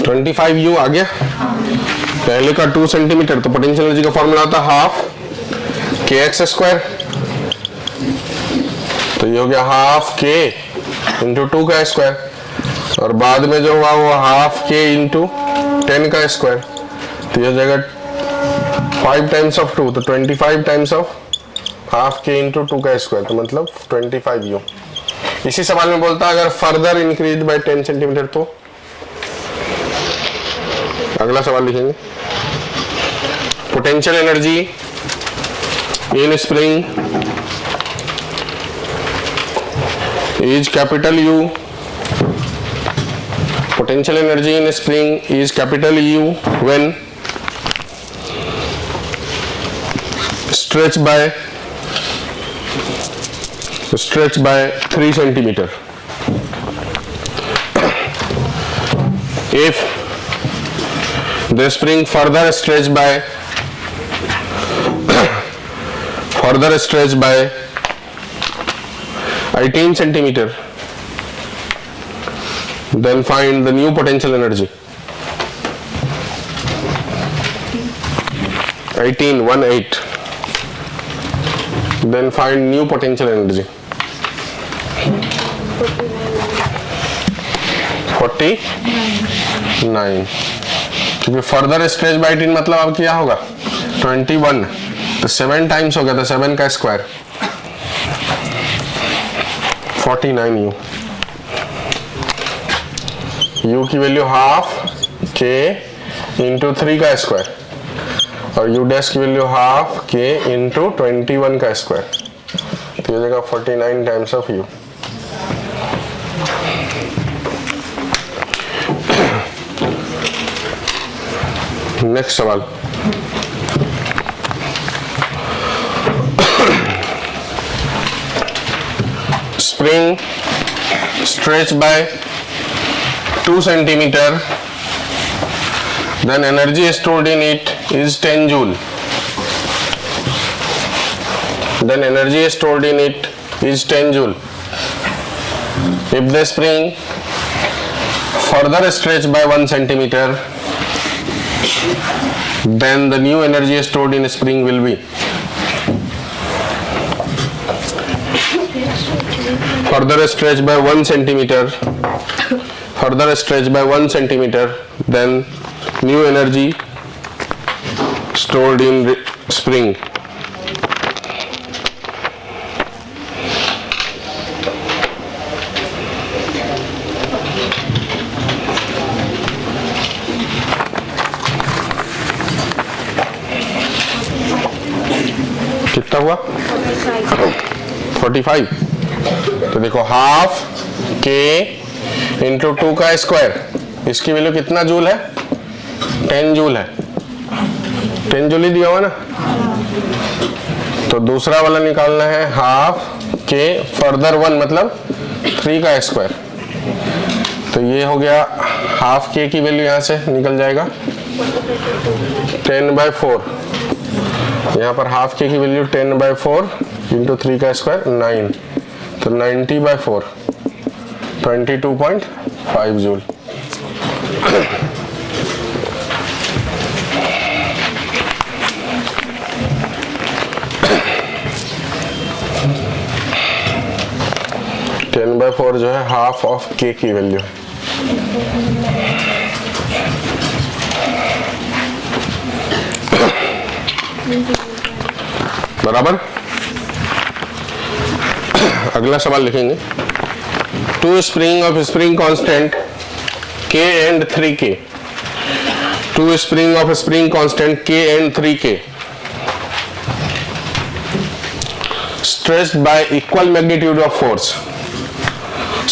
(25U) आ गया। पहले का 2 सेंटीमीटर, तो पोटेंशियल एनर्जी का फॉर्मूला होता है हाफ kx², तो ये हो गया हाफ k इंटू 2 का स्क्वायर, और बाद में जो हुआ वो हाफ k इंटू 10 का स्क्वायर, तो ये हो जाएगा 5 टाइम्स ऑफ 2, तो 25 times of half k into 2 का स्क्वायर, तो मतलब 25U। इसी सवाल में बोलता है अगर फर्दर इंक्रीज बाय 10 सेंटीमीटर, तो अगला सवाल लिखेंगे। Potential energy in spring is capital U. Potential energy in spring is capital U when stretched by 3 centimeter. If the spring further stretched by further stretched by 18 centimeter, then find the new potential energy. 18, then find new potential energy. 49, क्योंकि फर्दर स्ट्रेच बाय 18 मतलब अब क्या होगा 21, तो 7 टाइम्स हो गया, तो 7 का स्क्वायर 49 यू की वैल्यू हाफ के इंटू 3 का स्क्वायर और यू डैश की वैल्यू हाफ के इंटू 21 का स्क्वायर, तो ये जगह 49 टाइम्स ऑफ यू। नेक्स्ट सवाल, spring stretch by 2 centimeter, then energy stored in it is 10 joule. Then energy stored in it is 10 joule. If the spring further stretched by 1 centimeter, then the new energy stored in spring will be further stretched by 1 centimeter, further stretched by 1 centimeter, then new energy stored in spring. कितना हुआ 45, तो देखो हाफ के इंटू 2 का स्क्वायर, इसकी वैल्यू कितना जूल है 10 जूल है, 10 जूल ही दिया हुआ ना, तो दूसरा वाला निकालना है हाफ के फर्दर 1 मतलब 3 का स्क्वायर, तो ये हो गया हाफ के की वैल्यू यहाँ से निकल जाएगा 10/4, यहाँ पर हाफ के की वैल्यू 10/4 इंटू 3 का स्क्वायर 9, तो 90/4 22.5 जूल। टेन बाय 4 जो है हाफ ऑफ के की वैल्यू, बराबर। अगला सवाल लिखेंगे, two spring of spring constant K and 3K, two spring of spring constant K and 3K stretched by equal magnitude of force,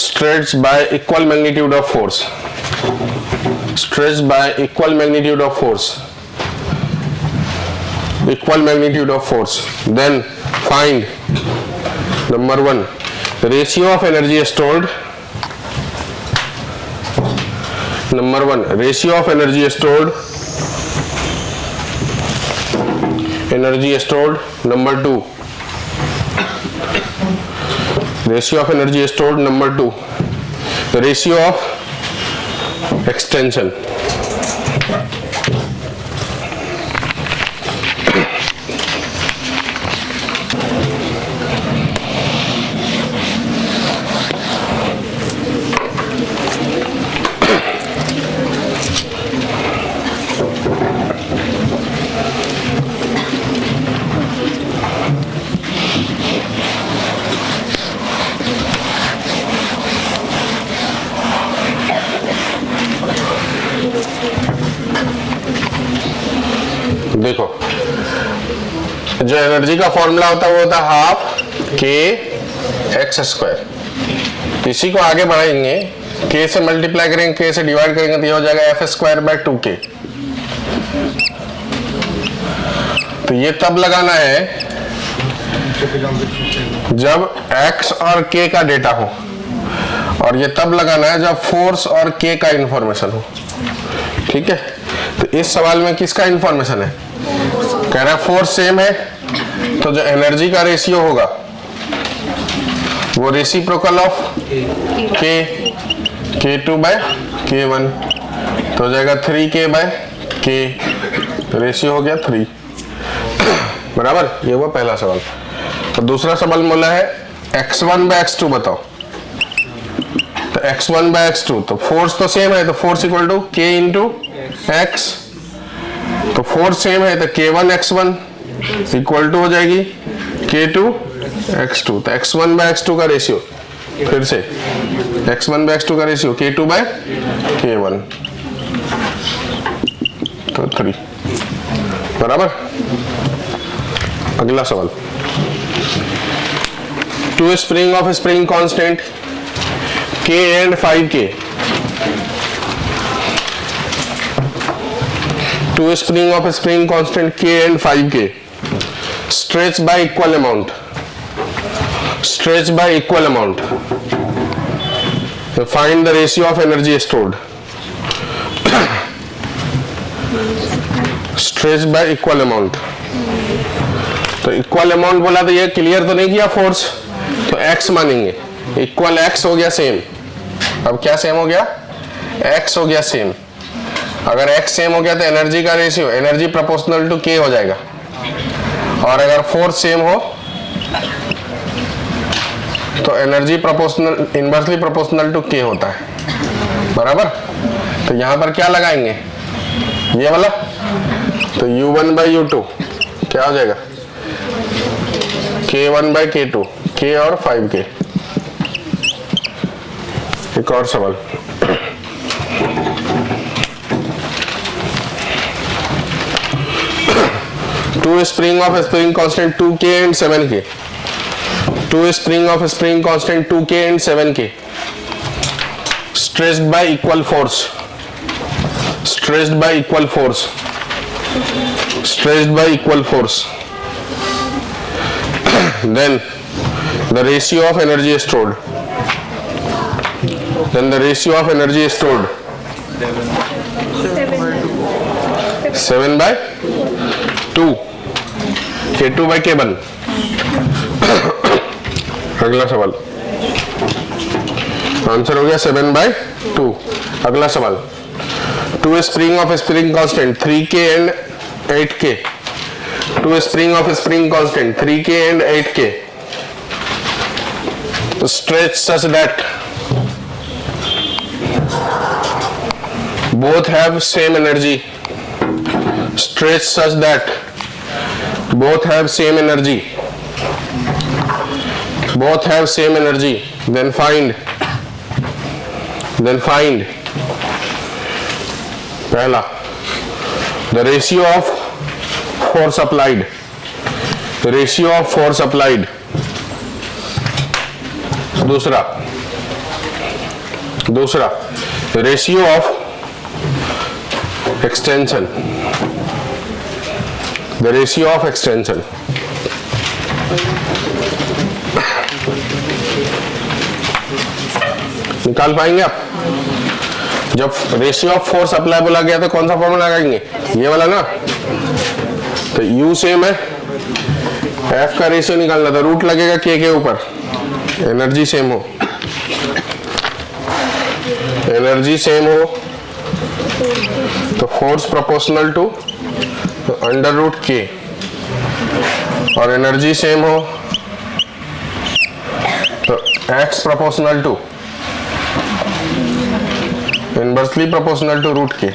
stretched by equal magnitude of force, stretched by equal magnitude of force, equal magnitude of force, then find number 1 ratio of energy stored, number 1 ratio of energy stored, energy stored, number 2 ratio of energy stored, number 2 the ratio of extension. देखो, जो एनर्जी का फॉर्मूला होता है वो होता है हाफ के एक्स स्क्वायर, इसी को आगे बढ़ाएंगे, के से मल्टीप्लाई करेंगे, के से डिवाइड करेंगे तो ये हो जाएगा एफ स्क्वायर बाय 2K। तो ये तब लगाना है जब x और k का डेटा हो, और ये तब लगाना है जब फोर्स और k का इंफॉर्मेशन हो। ठीक है, तो इस सवाल में किसका इंफॉर्मेशन है, कह रहा है फोर्स सेम है तो जो एनर्जी का रेशियो होगा वो reciprocal of K2 bye K1, तो हो जाएगा 3K बाय K, रेशियो हो गया 3। बराबर, ये हुआ पहला सवाल। तो दूसरा सवाल बोला है x1 बाय x2 बताओ। तो x1 बाय x2, तो फोर्स तो सेम है, तो force equal to K into x, तो फोर्स सेम है तो K1 x1 इक्वल टू हो जाएगी K2 x2। तो x1 बाय x2 का रेशियो, फिर से x1 बाय x2 का रेशियो K2 बाय K1, तो 3। बराबर। अगला सवाल, two spring of spring constant K and 5K, two spring of spring constant K and 5K stretched by equal amount, stretched by equal amount, find the ratio of energy stored, stretched by equal amount। तो इक्वल अमाउंट बोला तो ये क्लियर तो नहीं किया फोर्स, तो x मानेंगे, इक्वल x हो गया सेम। अब क्या सेम हो गया, x हो गया सेम। अगर x सेम हो गया तो एनर्जी का ratio, energy proportional to k हो जाएगा, और अगर फोर्स सेम हो तो energy proportional, inversely proportional to k होता है। बराबर। तो यहां पर क्या लगाएंगे, ये वाला, तो u1 बाई u2 क्या हो जाएगा, K1 बाई K2, K और 5K। एक और सवाल, two spring of spring constant 2K and 7K, two spring of spring constant 2K and 7K stressed by equal force, stressed by equal force, stressed by equal force, then the ratio of energy stored, then the ratio of energy stored 7 by 2, K2 by K1। अगला सवाल, आंसर हो गया 7 by 2। अगला सवाल, two spring of spring constant 3K and 8K, two spring of spring constant 3K and 8K stretched such that both have same energy, stretched such that both have same energy, both have same energy, then find पहला the ratio of force applied, the ratio of force applied, दूसरा ratio of extension, the ratio of extension। निकाल पाएंगे आप? जब रेशियो ऑफ फोर्स अप्लाई बोला गया तो कौन सा फॉर्मूला लगाएंगे, ये वाला ना। तो U सेम है, F का रेशियो निकालना तो रूट लगेगा K के ऊपर, एनर्जी सेम हो, एनर्जी सेम हो तो force proportional to under root K, और एनर्जी सेम हो तो X proportional to, inversely proportional to root K।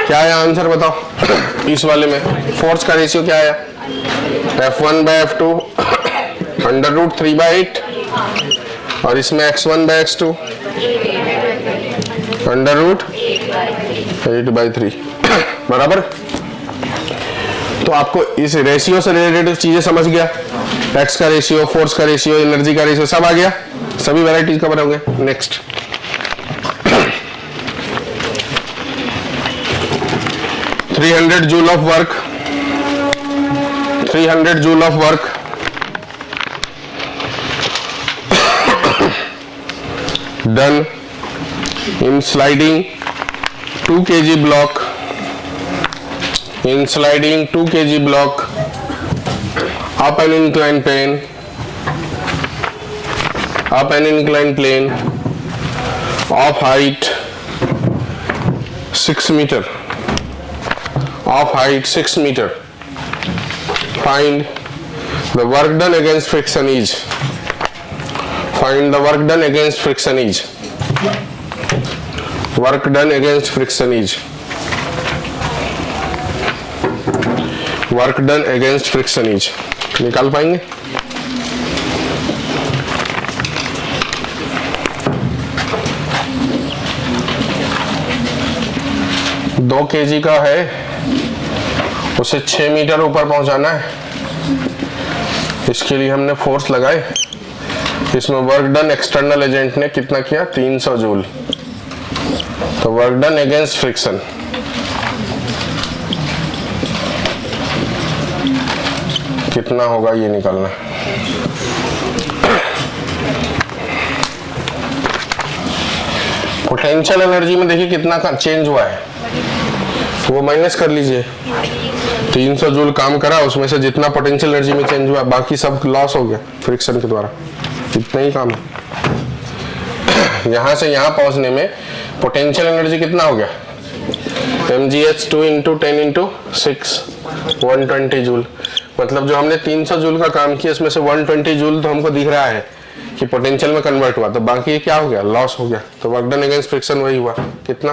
क्या आया आंसर बताओ। इस वाले में फोर्स का रेशियो क्या आया, F1 bye F2 under root 3/8, और इसमें x1 bye x2 under root 8/3। बराबर। तो आपको इस रेशियो से रिलेटेड चीजें समझ गया, x का रेशियो, फोर्स का रेशियो, एनर्जी का रेशियो सब आ गया, सभी वैरायटीज कवर हो गए। Next 300 joule of work, 300 joule of work done in sliding 2 kg block, in sliding 2 kg block up an inclined plane, up an inclined plane of height 6 meter, of height 6 meter. Find the work done against friction is. Find the work done against friction is. Work done against friction is. Work done against friction is. निकाल पाएंगे? दो केजी का है, उसे 6 मीटर ऊपर पहुंचाना है। इसके लिए हमने फोर्स लगाए। इसमें वर्क डन एक्सटर्नल एजेंट ने कितना किया? 300 जूल। तो वर्क डन अगेंस्ट फ्रिक्शन कितना होगा ये निकालना। पोटेंशियल एनर्जी में देखिए कितना चेंज हुआ है, वो माइनस कर लीजिए। 300 जूल काम करा, उसमें से जितना पोटेंशियल एनर्जी में चेंज हुआ बाकी सब लॉस हो गया फ्रिक्शन के द्वारा। इतना ही काम है। यहां से यहां पहुंचने में पोटेंशियल एनर्जी कितना हो गया? mgh2 into 10 into 6 120 joule. मतलब जो हमने 300 जूल का काम किया इसमें से 120 जूल तो हमको दिख रहा है कि पोटेंशियल में कन्वर्ट हुआ, तो बाकी क्या हो गया? लॉस हो गया। तो वर्क डन अगेंस्ट फ्रिक्शन वही हुआ, कितना?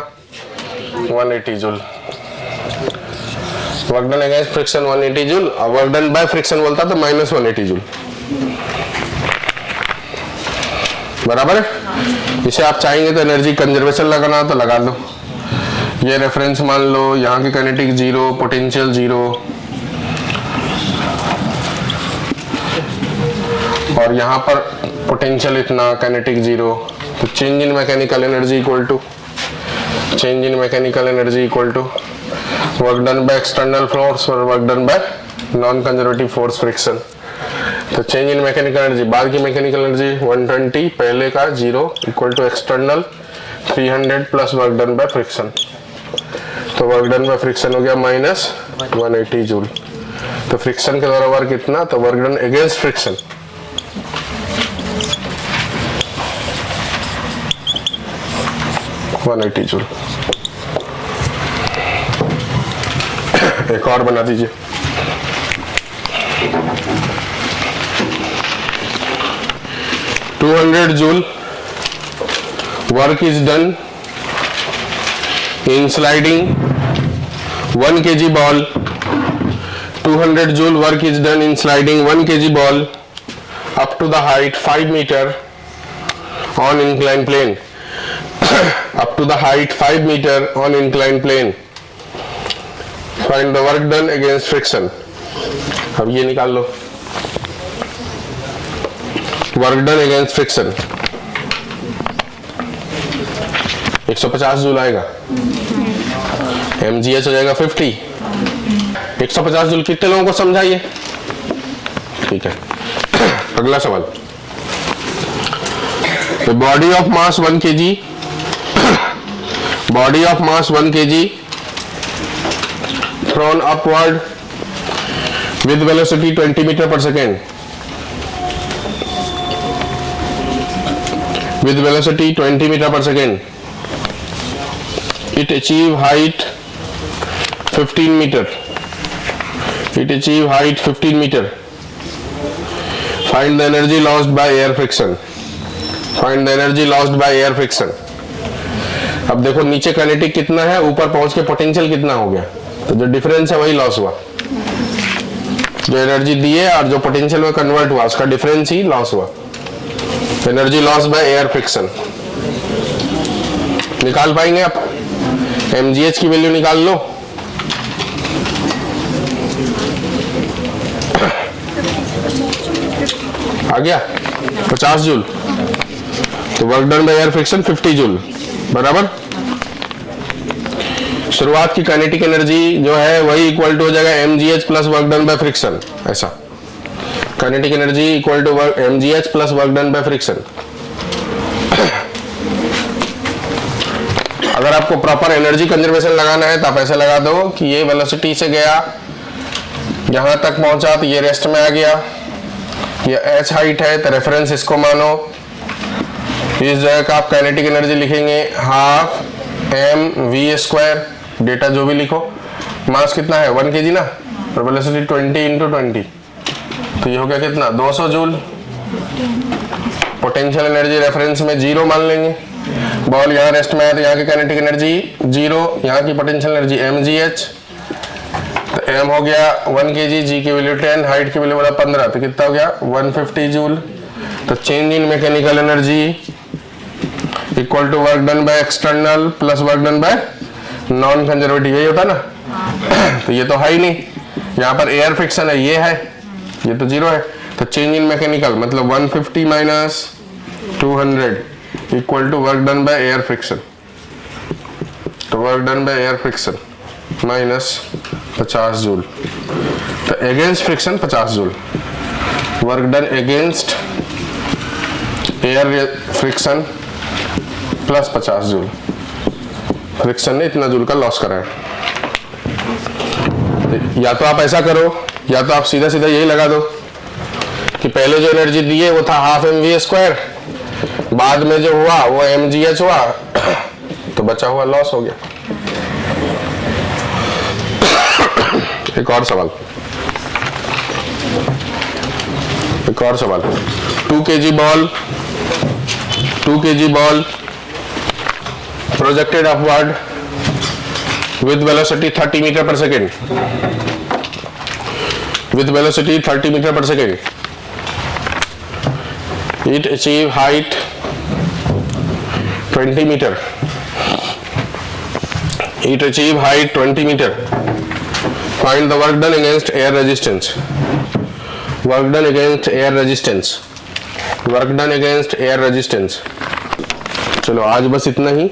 180 joule. Work done against friction 180 joule, और वर्क डन बाय फ्रिक्शन बोलता तो -180 जूल। बराबर है। इसे आप चाहेंगे तो एनर्जी कंजर्वेशन लगाना तो लगा लो। ये रेफरेंस मान लो, यहाँ की काइनेटिक 0, पोटेंशियल 0, और यहाँ पर पोटेंशियल इतना, काइनेटिक 0। तो change in mechanical energy equal to, change in mechanical energy equal to work done by external force और work done by non conservative force friction. तो चेंज इन मैकेनिकल एनर्जी, बाद की मैकेनिकल एनर्जी 120, पहले का 0 equal to external 300 plus work done by friction. तो वर्क डन बाय फ्रिक्शन हो गया -180 जूल। तो फ्रिक्शन के द्वारा वर्क कितना? तो work done against friction 180 joule. एक और बना दीजिए। $200 joule work is done in sliding 1 kg ball. 200 joule work is done in sliding 1 kg ball up to the height 5 meter on inclined plane. Up to the height 5 meter on inclined plane. Find the work done against friction. अब ये निकाल लो, work done against friction 150 joule आएगा, mgh हो जाएगा 50। 150 जूल कितने लोगों को समझाइए? ठीक है। अगला सवाल, the body of mass 1 kg, body of mass 1 kg throne upward with velocity 20 meter per second, with velocity 20 meter per second, it achieve height 15 meter, it achieve height 15 meter. Find the energy lost by air friction, find the energy lost by air friction. अब देखो नीचे काइनेटिक कितना है, ऊपर पहुंच के पोटेंशियल कितना हो गया, तो जो डिफरेंस है वही लॉस हुआ। जो एनर्जी दी है और जो पोटेंशियल में कन्वर्ट हुआ उसका डिफरेंस ही लॉस हुआ। Energy loss by air friction निकाल पाएंगे आप? mgh की वैल्यू निकाल लो। आ गया 50 जूल। तो work done by air friction 50 joule बराबर। शुरुआत की काइनेटिक एनर्जी जो है वही इक्वल टू हो जाएगा mgh plus work done by friction. ऐसा kinetic energy equal to mgh plus work done by friction. अगर आपको प्रॉपर एनर्जी कंजर्वेशन लगाना है तो आप ऐसे लगा दो कि ये वेलोसिटी से गया, यहां तक पहुंचा तो ये रेस्ट में आ गया, ये h हाइट है तो रेफरेंस इसको मानो। इस जगह का आप काइनेटिक एनर्जी लिखेंगे हाफ mv², डेटा जो भी लिखो। मास कितना है 1 kg ना, और वेलोसिटी 20 × 20, तो ये हो गया कितना 200 जूल। पोटेंशियल एनर्जी रेफरेंस में 0 मान लेंगे, बॉल यहाँ रेस्ट में है तो यहाँ की काइनेटिक एनर्जी 0, यहाँ की पोटेंशियल एनर्जी mgh, तो m हो गया 1 kg, g की वैल्यू 10, हाइट की वैल्यू बोला 15, तो कितना हो गया 150 जूल। तो change in mechanical energy equal to work done by external plus work done by non conservative, यही होता ना। तो ये तो है ही नहीं, यहाँ पर एयर फ्रिक्शन है, ये है, ये तो 0 है। तो चेंज इन मैकेनिकल मतलब 150 minus 200 equal to work done by air friction. तो work done by air friction minus 50 joule, तो against friction 50 joule, work done against air friction plus 50 joule. Friction ने इतना जूल का लॉस करा है। या तो आप ऐसा करो, या तो आप सीधा सीधा यही लगा दो कि पहले जो एनर्जी दी है वो था हाफ mv², बाद में जो हुआ वो mgh हुआ, तो बचा हुआ लॉस हो गया। एक और सवाल 2 kg ball projected upward with velocity 30 meter per second, with velocity 30 meter per second, it achieve height 20 meter, it achieve height 20 meter, find the work done against air resistance, work done against air resistance, work done against air resistance। चलो आज बस इतना ही।